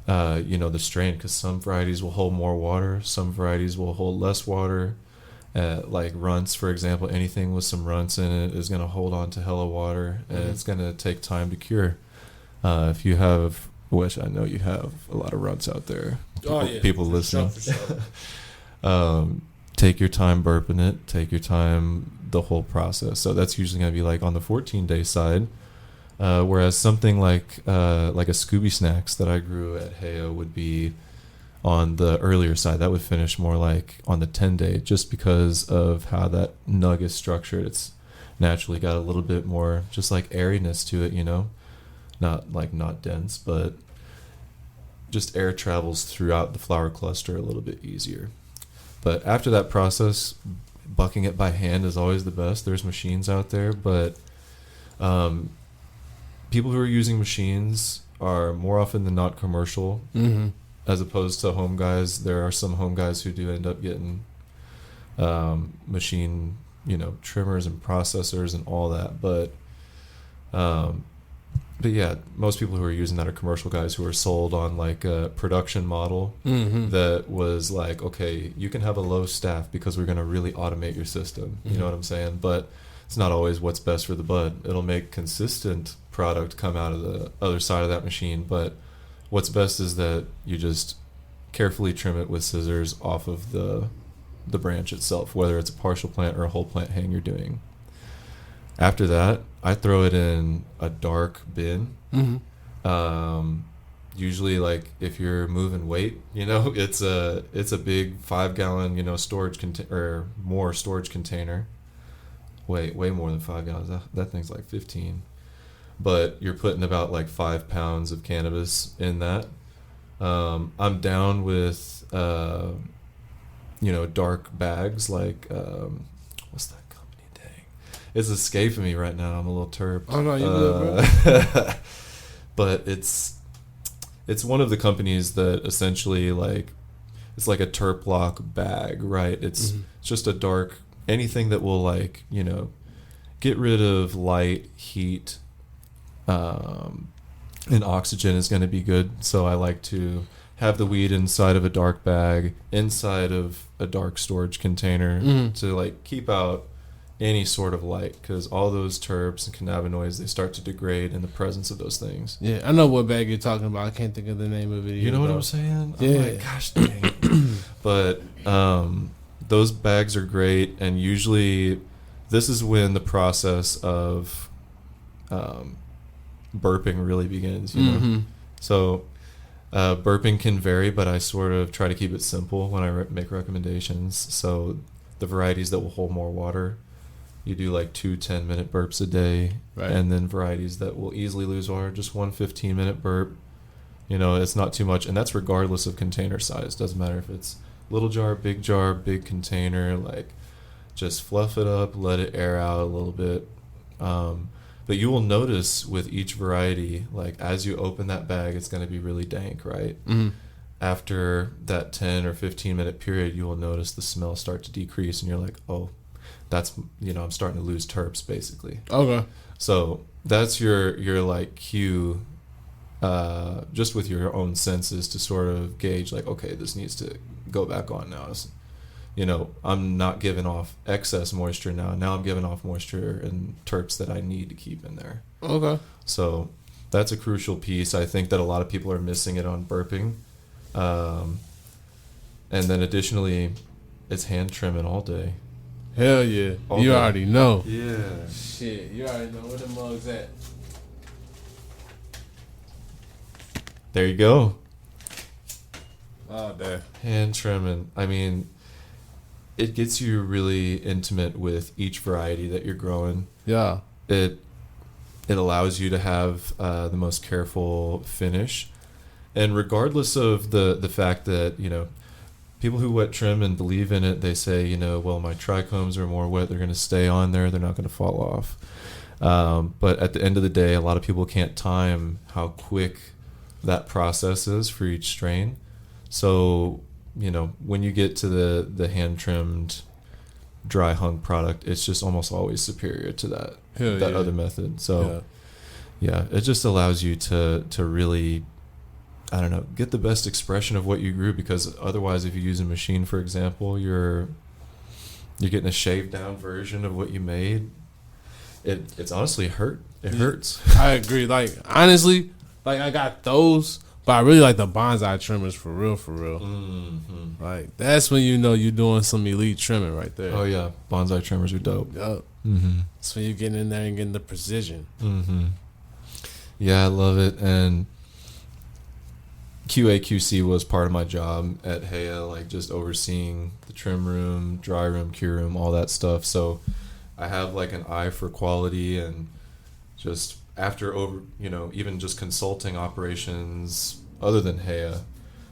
the strain, because some varieties will hold more water, some varieties will hold less water. Like runts, for example, anything with some runts in it is going to hold on to hella water, and it's going to take time to cure. If you have, which I know you have a lot of runts out there, people listening. For sure. Take your time burping it, take your time the whole process. So that's usually going to be like on the 14-day side. Whereas something like a Scooby Snacks that I grew at Heyo would be on the earlier side. That would finish more like on the 10-day, just because of how that nug is structured. It's naturally got a little bit more just like airiness to it, not dense, but just air travels throughout the flower cluster a little bit easier. But after that process, bucking it by hand is always the best. There's machines out there, but people who are using machines are more often than not commercial, as opposed to home guys. There are some home guys who do end up getting machine, trimmers and processors and all that. But yeah, most people who are using that are commercial guys who are sold on like a production model that was like, okay, you can have a low staff because we're going to really automate your system. You know what I'm saying? But it's not always what's best for the bud. It'll make consistent product come out of the other side of that machine. But what's best is that you just carefully trim it with scissors off of the branch itself, whether it's a partial plant or a whole plant hang you're doing. After that, I throw it in a dark bin. Usually, like if you're moving weight, it's a big 5-gallon, storage or more storage container. Way more than 5 gallons. That thing's like 15. But you're putting about like 5 pounds of cannabis in that. I'm down with dark bags like what's that? It's escaping me right now. I'm a little terped. Oh no, you good, bro. But it's one of the companies that essentially like it's like a terp lock bag, right? It's just a dark anything that will like get rid of light, heat, and oxygen is going to be good. So I like to have the weed inside of a dark bag, inside of a dark storage container to like keep out any sort of light, because all those terps and cannabinoids, they start to degrade in the presence of those things. Yeah, I know what bag you're talking about. I can't think of the name of it either. You know what I'm saying? Yeah. I'm like, gosh dang. But those bags are great, and usually this is when the process of burping really begins, So burping can vary, but I sort of try to keep it simple when I make recommendations. So the varieties that will hold more water, you do like 2 10-minute burps a day, right. And then varieties that will easily lose water, just 1 15-minute burp. It's not too much, and that's regardless of container size. Doesn't matter if it's little jar, big container. Like, just fluff it up, let it air out a little bit. But you will notice with each variety, like as you open that bag, it's going to be really dank, right? Mm-hmm. After that 10 or 15 minute period, you will notice the smell start to decrease, and you're like, oh, that's, I'm starting to lose terps, basically. Okay. So that's your like cue, just with your own senses to sort of gauge, like, okay, this needs to go back on now. I'm not giving off excess moisture now. Now I'm giving off moisture and terps that I need to keep in there. Okay. So that's a crucial piece. I think that a lot of people are missing it on burping. And then additionally, it's hand trimming all day. Hell yeah. All You day. already know. Yeah. Shit, you already know where the mug's at. There you go. Oh, damn. Hand trimming. I mean, it gets you really intimate with each variety that you're growing. Yeah. It allows you to have the most careful finish. And regardless of the fact that, people who wet trim and believe in it, they say, well, my trichomes are more wet. They're going to stay on there. They're not going to fall off. But at the end of the day, a lot of people can't time how quick that process is for each strain. So, when you get to the hand-trimmed, dry-hung product, it's just almost always superior to that other method. So, yeah, it just allows you to really, I don't know, get the best expression of what you grew, because otherwise, if you use a machine, for example, you're getting a shaved down version of what you made. It's honestly it hurts. I agree. Like, honestly, I got those, but I really like the bonsai trimmers for real. Mm-hmm. Like, that's when you're doing some elite trimming right there. Oh yeah, bonsai trimmers are dope. Yup. Mm-hmm. That's when you get in there and getting the precision. Mm-hmm. Yeah, I love it. And QA/QC was part of my job at Heya, like just overseeing the trim room, dry room, cure room, all that stuff. So I have like an eye for quality, and just after even just consulting operations other than Heya,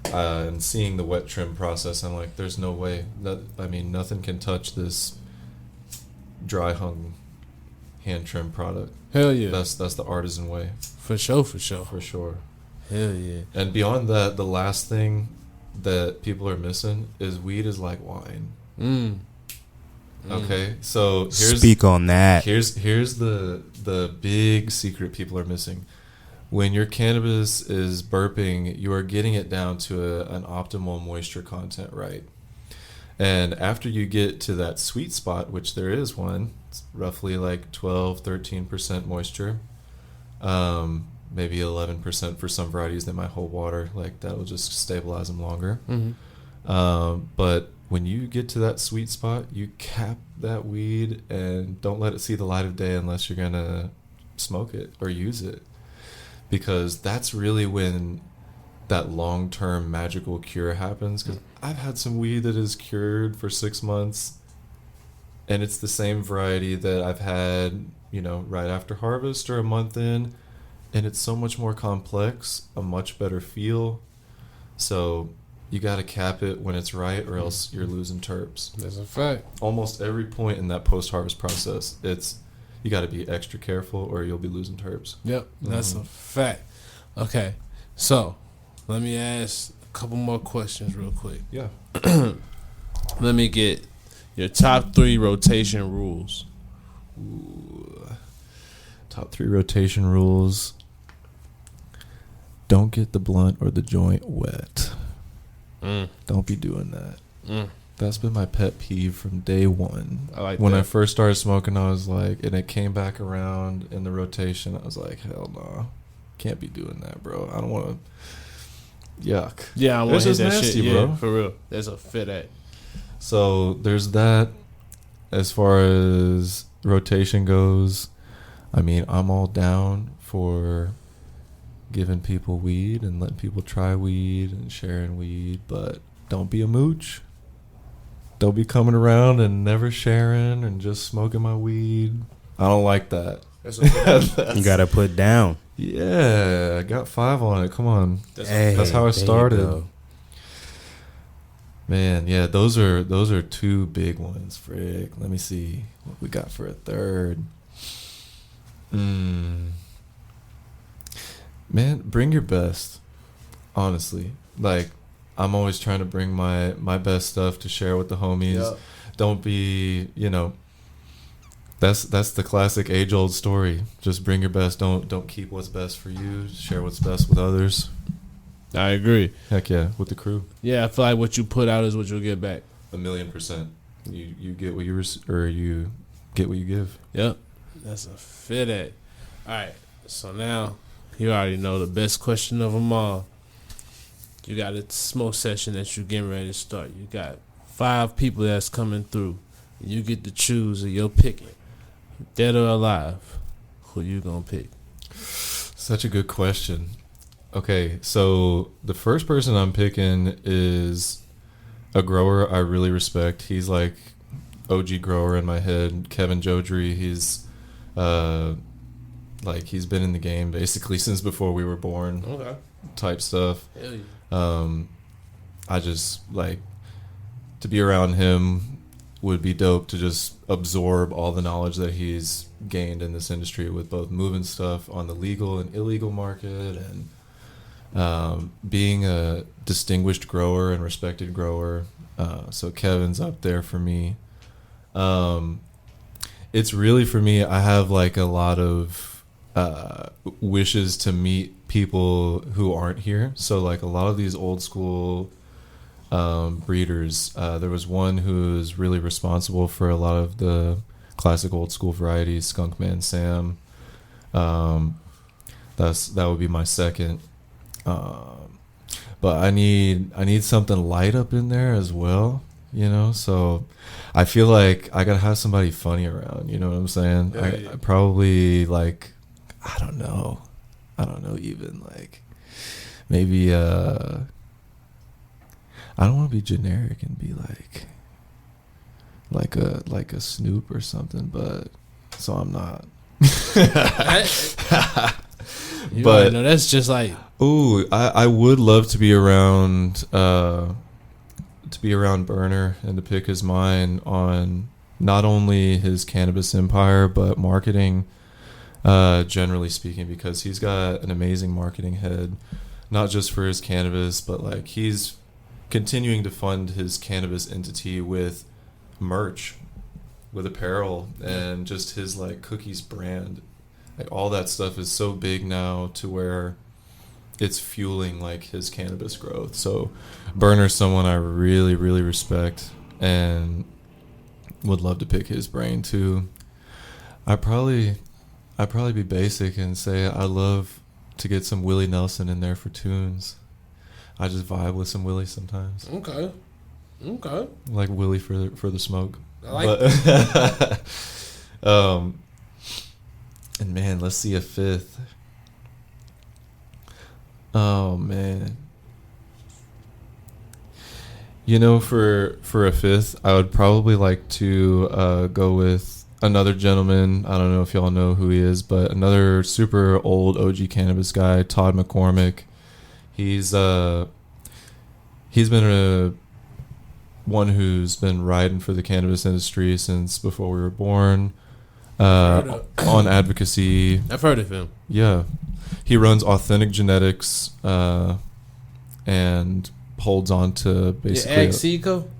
and seeing the wet trim process, I'm like, there's no way nothing can touch this dry hung hand trim product. Hell yeah. That's the artisan way. For sure. For sure. Hell yeah. And beyond that, the last thing that people are missing is weed is like wine. Okay, so Speak on that. Here's the big secret people are missing. When your cannabis is burping, you are getting it down to an optimal moisture content, right? And after you get to that sweet spot, which there is one, it's roughly like 12-13% moisture, maybe 11% for some varieties that might hold water, like that will just stabilize them longer. Mm-hmm. But when you get to that sweet spot, you cap that weed and don't let it see the light of day unless you're gonna smoke it or use it, because that's really when that long-term magical cure happens. Because I've had some weed that is cured for 6 months, and it's the same variety that I've had, right after harvest or a month in, and it's so much more complex, a much better feel. So you got to cap it when it's right, or else you're losing terps. That's a fact. Almost every point in that post-harvest process, you got to be extra careful, or you'll be losing terps. Yep, that's a fact. Okay, so let me ask a couple more questions real quick. Yeah. Let me get your top 3 rotation rules. Ooh. Top 3 rotation rules. Don't get the blunt or the joint wet. Don't be doing that. That's been my pet peeve from day one. I like when that. I first started smoking, I was like, and it came back around in the rotation, I was like, hell no. Can't be doing that, bro. I don't want to. Yuck. Yeah, I want to hit that nasty, shit, bro. Yeah, for real. There's a fit at. So there's that. As far as rotation goes, I'm all down for giving people weed and letting people try weed and sharing weed, but don't be a mooch. Don't be coming around and never sharing and just smoking my weed. I don't like that. You gotta put down. Yeah, I got 5 on it. Come on. That's how I there you started. go. Man, yeah, those are two big ones. Frick. Let me see what we got for a third. Man, bring your best. Honestly, like I'm always trying to bring my best stuff to share with the homies. Yep. Don't be, that's the classic age-old story. Just bring your best. Don't keep what's best for you. Share what's best with others. I agree. Heck yeah, with the crew. Yeah, I feel like what you put out is what you'll get back. 1,000,000%. You get what you get what you give. Yep. That's a fit at. All right. So now you already know the best question of them all. You got a smoke session that you're getting ready to start. You got 5 people that's coming through. You get to choose of your picking. Dead or alive, who you gonna pick? Such a good question. Okay, so the first person I'm picking is a grower I really respect. He's like OG grower in my head, Kevin Jodrey. He's he's been in the game basically since before we were born. Okay. Type stuff. Hell yeah. I just like to be around him would be dope, to just absorb all the knowledge that he's gained in this industry with both moving stuff on the legal and illegal market, and being a distinguished grower and respected grower. So Kevin's up there for me. It's really, for me, I have like a lot of wishes to meet people who aren't here. So like a lot of these old school breeders, there was one who's really responsible for a lot of the classic old school varieties, Skunk Man Sam. That would be my second. But I need something light up in there as well, so I feel like I gotta have somebody funny around, you know what I'm saying? I probably, like, I don't know even, like, maybe I don't want to be generic and be like a Snoop or something, but so I'm not. But no, that's just like, ooh, I would love to be around Burner and to pick his mind on not only his cannabis empire but marketing, generally speaking, because he's got an amazing marketing head, not just for his cannabis, but like he's continuing to fund his cannabis entity with merch, with apparel, and just his like cookies brand. Like all that stuff is so big now to where it's fueling like his cannabis growth. So Burner's someone I really, really respect and would love to pick his brain too. I'd probably be basic and say I'd love to get some Willie Nelson in there for tunes. I just vibe with some Willie sometimes. Okay. Like Willie for the smoke. I like that. And man, let's see a fifth. Oh man. For a fifth, I would probably like to go with another gentleman. I don't know if y'all know who he is, but another super old OG cannabis guy, Todd McCormick. He's been one who's been riding for the cannabis industry since before we were born. On advocacy. I've heard of him. Yeah. He runs Authentic Genetics and holds on to basically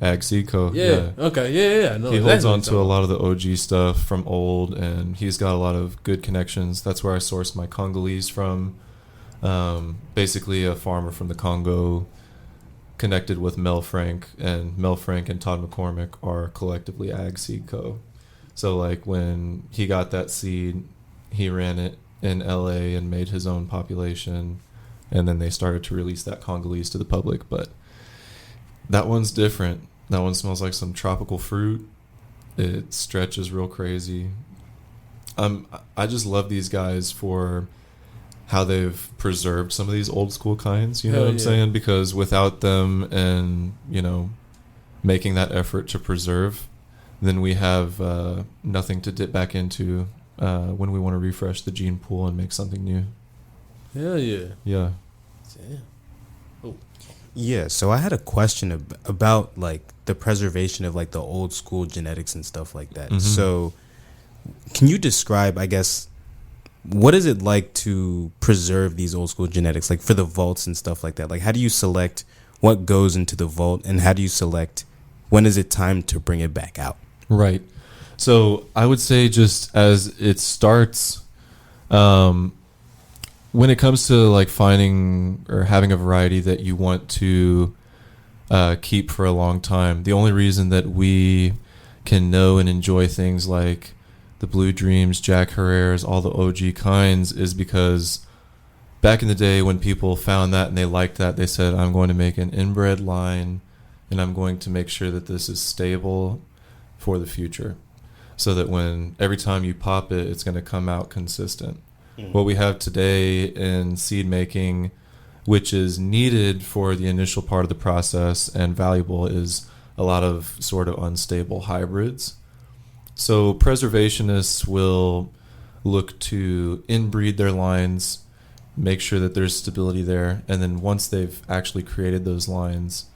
Ag Seco. Yeah. Okay. Yeah. I know. He holds on to a lot of the OG stuff from old, and he's got a lot of good connections. That's where I sourced my Congolese from. Basically a farmer from the Congo connected with Mel Frank, and Mel Frank and Todd McCormick are collectively Ag Seco. So like when he got that seed, he ran it in LA and made his own population, and then they started to release that Congolese to the public. But that one's different. That one smells like some tropical fruit. It stretches real crazy. I just love these guys for how they've preserved some of these old school kinds, you know what I'm saying? Because without them and, making that effort to preserve, then we have nothing to dip back into when we want to refresh the gene pool and make something new. Hell yeah. Yeah. Damn. Oh. Yeah, so I had a question about like the preservation of like the old school genetics and stuff like that. Mhm. So can you describe, I guess, what is it like to preserve these old school genetics, like for the vaults and stuff like that? Like, how do you select what goes into the vault, and how do you select when is it time to bring it back out? Right. So I would say just as it starts, when it comes to like finding or having a variety that you want to keep for a long time, the only reason that we can know and enjoy things like the Blue Dreams, Jack Herrera's, all the OG kinds is because back in the day when people found that and they liked that, they said, I'm going to make an inbred line and I'm going to make sure that this is stable for the future so that when every time you pop it, it's going to come out consistent. What we have today in seed making, which is needed for the initial part of the process and valuable, is a lot of sort of unstable hybrids. So preservationists will look to inbreed their lines, make sure that there's stability there, and then once they've actually created those lines,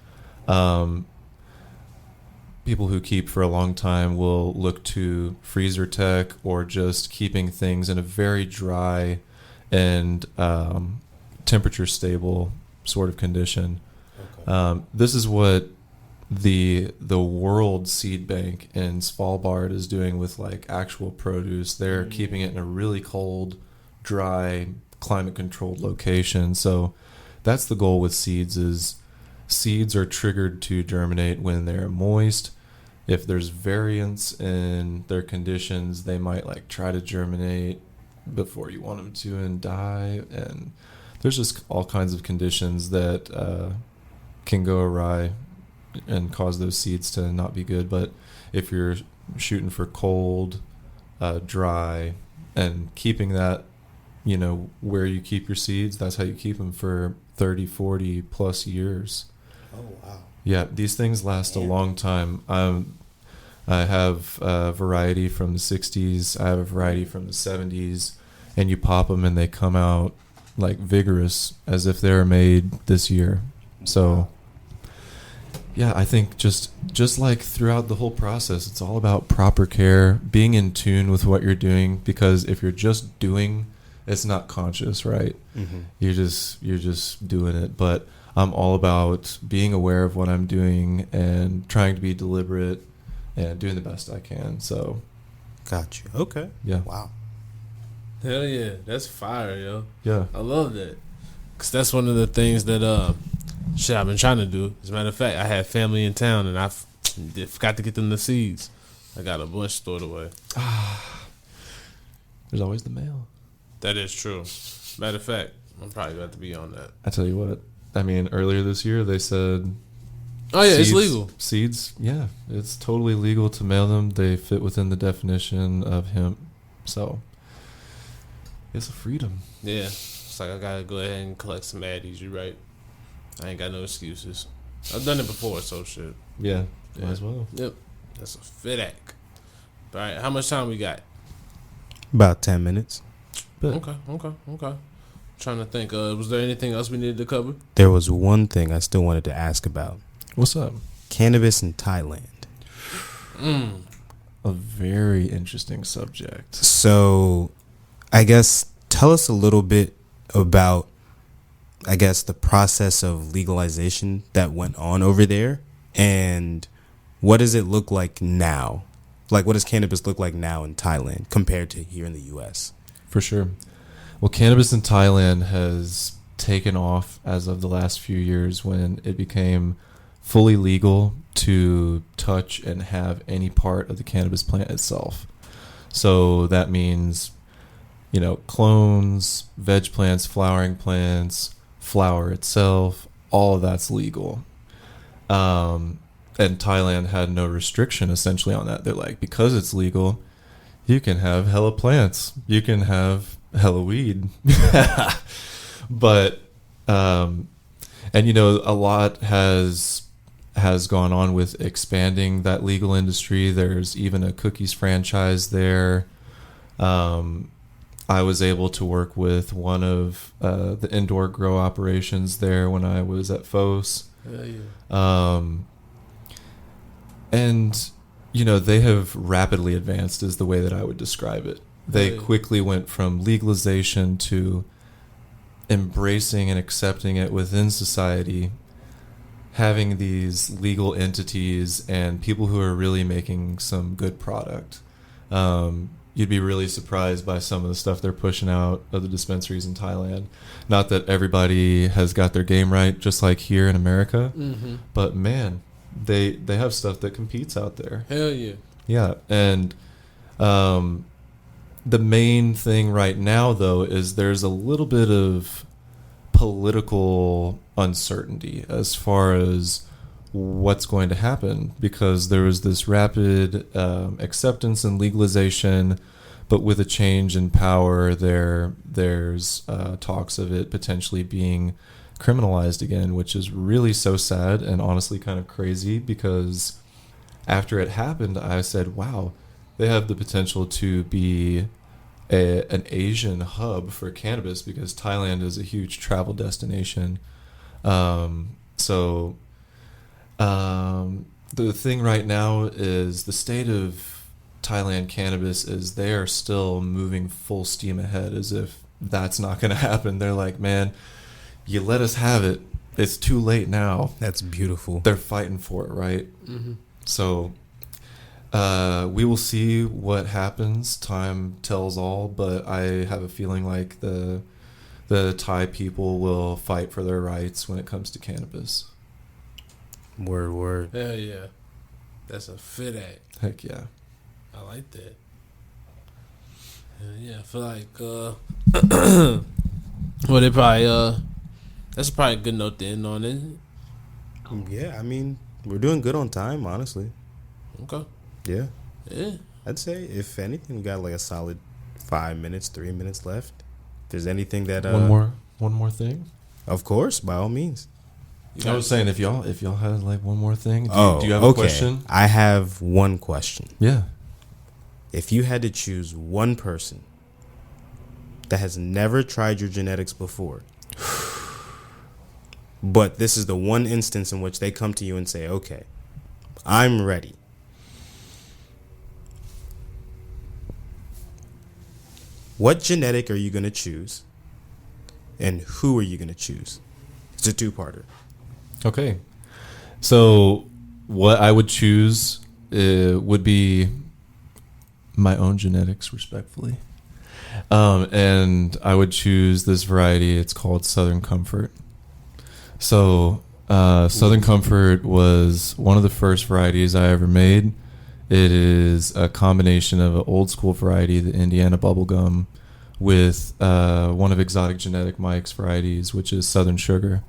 people who keep for a long time will look to freezer tech or just keeping things in a very dry and temperature stable sort of condition. Okay. This is what the World Seed Bank in Svalbard is doing with like actual produce. They're keeping it in a really cold, dry, climate controlled location. So that's the goal with seeds is seeds are triggered to germinate when they're moist. If there's variance in their conditions, they might like try to germinate before you want them to and die. And there's just all kinds of conditions that can go awry and cause those seeds to not be good. But if you're shooting for cold, dry, and keeping that, you know, where you keep your seeds, that's how you keep them for 30, 40 plus years. Oh, wow. Yeah, these things last a long time. I have a variety from the 60s. I have a variety from the 70s. And you pop them and they come out like vigorous as if they were made this year. So, yeah, I think just like throughout the whole process, it's all about proper care, being in tune with what you're doing. Because if you're just doing, it's not conscious, right? Mm-hmm. You're just doing it. But I'm all about being aware of what I'm doing and trying to be deliberate and doing the best I can. So, got you. Okay. Yeah. Wow. Hell yeah, that's fire, yo. Yeah. I love that. Cause that's one of the things that I've been trying to do. As a matter of fact, I had family in town and I forgot to get them the seeds. I got a bunch stored away. There's always the mail. That is true. Matter of fact, I'm probably going to be on that. I tell you what. I mean, earlier this year they said, oh yeah, it's legal. Seeds, yeah, it's totally legal to mail them. They fit within the definition of hemp, so it's a freedom. Yeah, it's like I gotta go ahead and collect some addies. You right? I ain't got no excuses. I've done it before, so shit. Yeah, might as well. Yep, that's a fit act. All right, how much time we got? About 10 minutes. But okay. Trying to think. Was there anything else we needed to cover? There was one thing I still wanted to ask about. What's up? Cannabis in Thailand. A very interesting subject. So, I guess tell us a little bit about, I guess, the process of legalization that went on over there, and what does it look like now? Like, what does cannabis look like now in Thailand compared to here in the U.S.? For sure. Well, cannabis in Thailand has taken off as of the last few years when it became fully legal to touch and have any part of the cannabis plant itself. So that means, you know, clones, veg plants, flowering plants, flower itself, all of that's legal. And Thailand had no restriction essentially on that. They're like, because it's legal, you can have hella plants. You can have hella weed. But, and you know, a lot has gone on with expanding that legal industry. There's even a cookies franchise there. I I was able to work with one of the indoor grow operations there when I was at FOS. And, you know, they have rapidly advanced is the way that I would describe it. They quickly went from legalization to embracing and accepting it within society, having these legal entities and people who are really making some good product. You'd be really surprised by some of the stuff they're pushing out of the dispensaries in Thailand. Not that everybody has got their game right, just like here in America, but man, they have stuff that competes out there. Hell yeah. Yeah, and the main thing right now, though, is there's a little bit of political uncertainty as far as what's going to happen, because there was this rapid acceptance and legalization, but with a change in power, there's talks of it potentially being criminalized again, which is really so sad and honestly kind of crazy, because after it happened, I said, wow, they have the potential to be an Asian hub for cannabis, because Thailand is a huge travel destination. The thing right now is the state of Thailand cannabis is they are still moving full steam ahead as if that's not going to happen. They're like, man, you let us have it. It's too late now. That's beautiful. They're fighting for it, right? So we will see what happens. Time tells all, but I have a feeling like the Thai people will fight for their rights when it comes to cannabis. Word. Hell yeah. That's a fit act. Heck yeah. I like that. Hell yeah. I feel like well, they probably that's probably a good note to end on, isn't it? Yeah, I mean, we're doing good on time, honestly. Okay. Yeah. Yeah. I'd say, if anything, we got like a solid 5 minutes, 3 minutes left. If there's anything that one more thing. Of course, by all means. I was saying, if y'all had like one more thing, do you have okay. a question? I have one question. Yeah. If you had to choose one person that has never tried your genetics before, but this is the one instance in which they come to you and say, okay, I'm ready. What genetic are you going to choose? And who are you going to choose? It's a two-parter. Okay. So what I would choose would be my own genetics, respectfully. And I would choose this variety. It's called Southern Comfort. So Southern Comfort was one of the first varieties I ever made. It is a combination of an old school variety, the Indiana bubblegum, with one of Exotic Genetic Mike's varieties, which is Southern Sugar.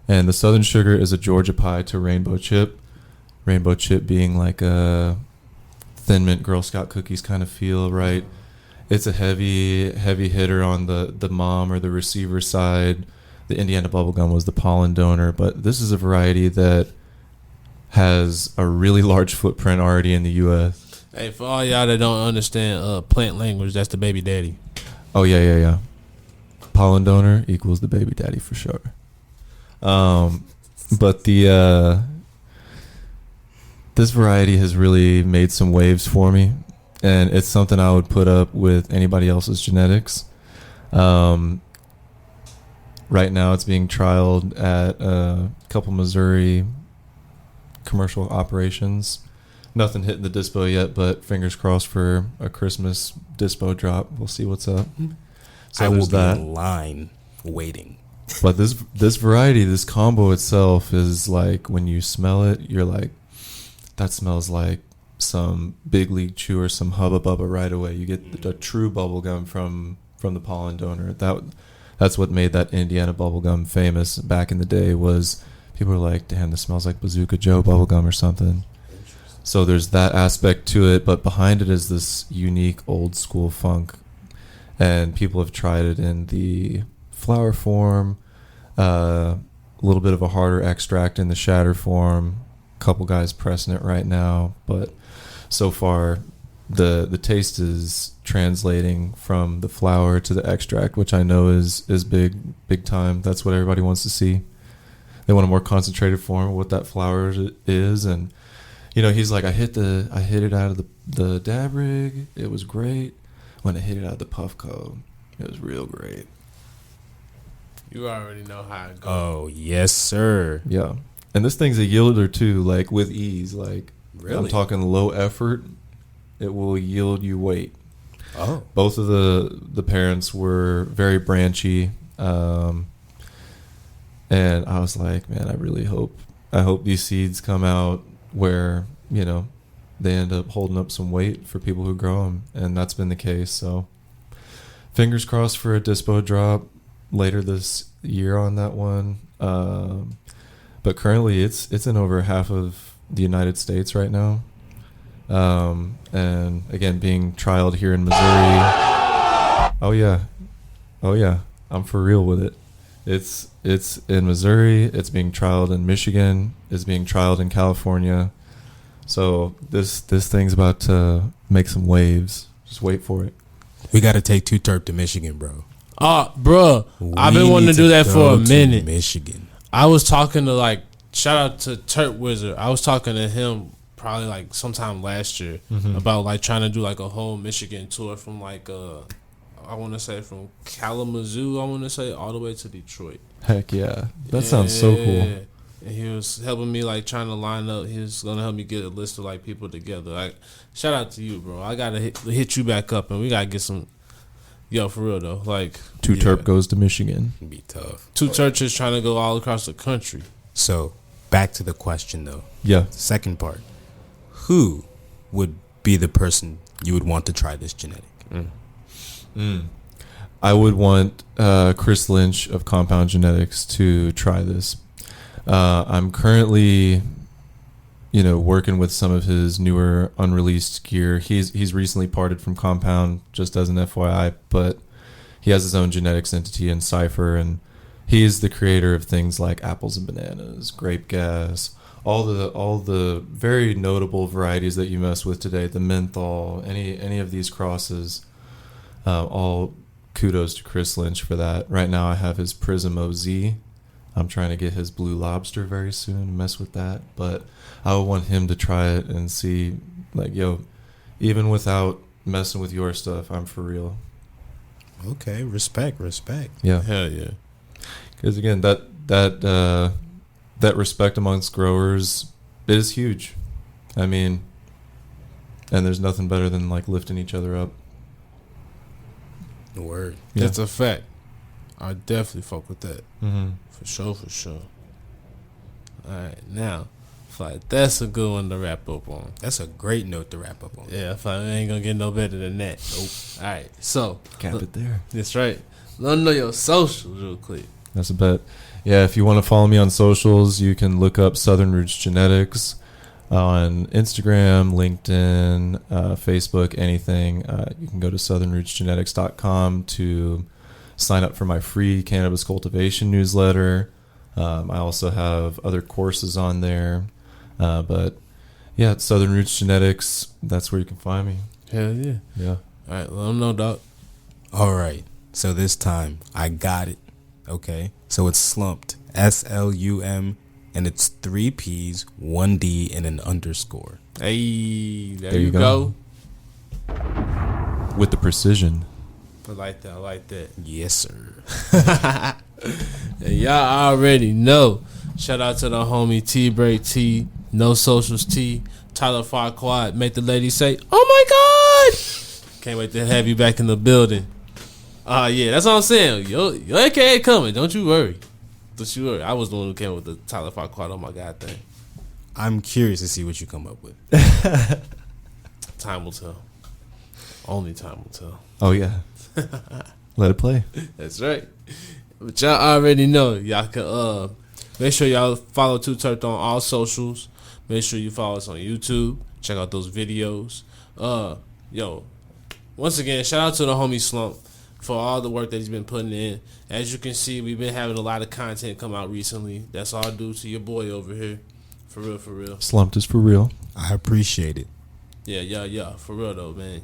And the Southern Sugar is a Georgia pie to rainbow chip. Rainbow chip being like a Thin Mint Girl Scout cookies kind of feel, right? It's a heavy hitter on the mom or the receiver side. The Indiana bubblegum was the pollen donor, but this is a variety that has a really large footprint already in the U.S. Hey, for all y'all that don't understand plant language, that's the baby daddy. Oh, yeah. Pollen donor equals the baby daddy for sure. But this variety has really made some waves for me, and it's something I would put up with anybody else's genetics. Right now it's being trialed at a couple Missouri commercial operations. Nothing hitting the dispo yet, but fingers crossed for a Christmas dispo drop. We'll see what's up. So I will be that. in line waiting. But this variety, this combo itself is like, when you smell it, you're like, that smells like some Big League Chew or some Hubba Bubba right away. You get the true bubblegum from the pollen donor. That's what made that Indiana bubblegum famous back in the day, was people were like, damn, this smells like Bazooka Joe bubblegum or something. So there's that aspect to it, but behind it is this unique old school funk. And people have tried it in the flower form, a little bit of a harder extract in the shatter form. A couple guys pressing it right now, but so far the taste is translating from the flower to the extract, which I know is big time. That's what everybody wants to see. They want a more concentrated form of what that flower is. And he's like, I hit it out of the dab rig, it was great. When I hit it out of the Puffco, it was real great. You already know how it goes. Oh yes, sir. Yeah. And this thing's a yielder too, like with ease. Like, really? I'm talking low effort. It will yield you weight. Oh. Both of the parents were very branchy. And I was like, man, I hope these seeds come out where, they end up holding up some weight for people who grow them. And that's been the case. So fingers crossed for a dispo drop later this year on that one. But currently it's in over half of the United States right now. And again, being trialed here in Missouri. Oh yeah, I'm for real with it. It's in Missouri, it's being trialed in Michigan, it's being trialed in California. So this thing's about to make some waves. Just wait for it. We got to take Too T3rpd to Michigan, bro. Bro, I've been wanting to do that for a minute. Michigan. I was talking to shout out to Turp Wizard. I was talking to him probably sometime last year about trying to do a whole Michigan tour from I want to say from Kalamazoo, all the way to Detroit. Heck yeah. That sounds so cool. And he was helping me trying to line up. He was gonna help me get a list of people together. Shout out to you, bro. I gotta hit you back up, and we gotta get some. Yo, for real though, Too T3rpd goes to Michigan. It'd be tough. Two churches trying to go all across the country. So back to the question though. Yeah. Second part. Who would be the person you would want to try this genetic? I would want Chris Lynch of Compound Genetics to try this. I'm currently, working with some of his newer unreleased gear. He's recently parted from Compound, just as an FYI, but he has his own genetics entity in Cypher, and he is the creator of things like apples and bananas, grape gas, all the very notable varieties that you mess with today, the menthol, any of these crosses. All kudos to Chris Lynch for that. Right now I have his Prism OZ. I'm trying to get his Blue Lobster very soon and mess with that. But I would want him to try it and see, even without messing with your stuff, I'm for real. Okay, respect. Yeah. Hell yeah. Because again, that respect amongst growers is huge. I mean, and there's nothing better than lifting each other up. Word. Yeah. That's a fact. I definitely fuck with that. Mm-hmm. For sure. Alright, now, that's a good one to wrap up on. That's a great note to wrap up on. Yeah, I thought it ain't gonna get no better than that. Nope. Alright, so. Cap it there. That's right. Let them know your socials real quick. That's a bet. Yeah, if you want to follow me on socials, you can look up Southern Roots Genetics on Instagram, LinkedIn, Facebook, anything. You can go to southernrootsgenetics.com to sign up for my free cannabis cultivation newsletter. I also have other courses on there. But yeah, it's Southern Roots Genetics. That's where you can find me. Hell yeah. Yeah. All right, let them know, Doc. All right. So this time I got it. Okay. So it's Slumpppd. SLUM. And it's 3 P's, 1 D, and an underscore. Hey, there you go. With the precision. I like that. Yes, sir. And y'all already know. Shout out to the homie T-Break T, No Socials T, Tyler Farquaad. Make the lady say, oh my God. Can't wait to have you back in the building. Yeah, that's what I'm saying. Your AKA coming. Don't you worry. I was the one who came up with the Tyler Farquaad on my God thing. I'm curious to see what you come up with. Time will tell. Only time will tell. Oh, yeah. Let it play. That's right. But y'all already know. Y'all can make sure y'all follow Too T3rpd on all socials. Make sure you follow us on YouTube. Check out those videos. Once again, shout out to the homie Slump for all the work that he's been putting in. As you can see, we've been having a lot of content come out recently. That's all due to your boy over here. For real. Slumpppd is for real. I appreciate it. Yeah. For real though, man.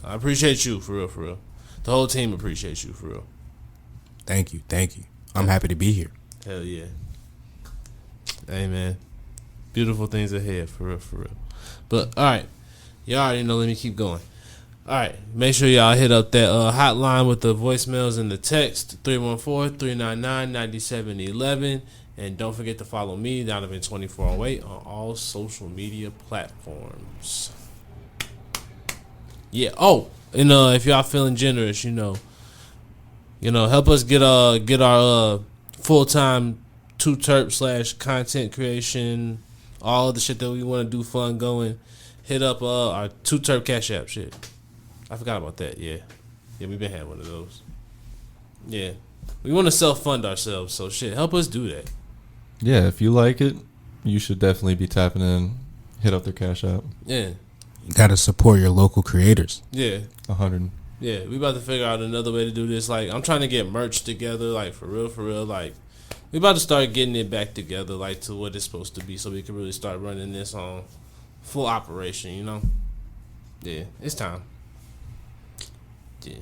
I appreciate you, for real. The whole team appreciates you, for real. Thank you. I'm happy to be here. Hell yeah. Hey, man. Beautiful things ahead, for real. But, all right. Y'all already know, let me keep going. All right. Make sure y'all hit up that hotline with the voicemails and the text, 314-399-9711. And don't forget to follow me, Donovan 2408, on all social media platforms. Yeah. Oh, and if y'all feeling generous, help us get our full-time 2terp / content creation, all the shit that we want to do fun going. Hit up our 2terp Cash App shit. I forgot about that. Yeah, we've been having one of those. Yeah, we want to self-fund ourselves, so shit, help us do that. Yeah, if you like it, you should definitely be tapping in. Hit up their Cash App. Yeah. You gotta support your local creators. Yeah. 100. Yeah, we about to figure out another way to do this. Like, I'm trying to get merch together, like, for real. Like, we about to start getting it back together, like, to what it's supposed to be, so we can really start running this on full operation, Yeah, it's time. Yeah.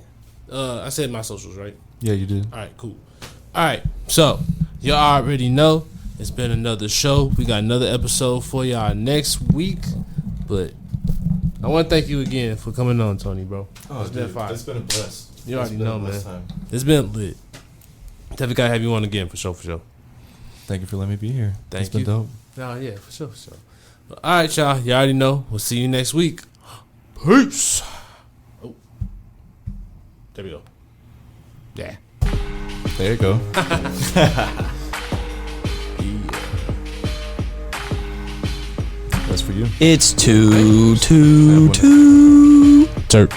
I said my socials, right? Yeah, you did. All right, cool. All right, so y'all already know it's been another show. We got another episode for y'all next week, but I want to thank you again for coming on, Tony, bro. Oh, it's been fire. It's been a blast. You already know, man. It's been lit. Definitely gotta have you on again, for sure. Thank you for letting me be here. Thank you. It's been dope. Oh, yeah, for sure. But, all right, y'all. You already know. We'll see you next week. Peace. Oh. There we go. Yeah. There you go. That's for you. It's 2 2 2 Terp.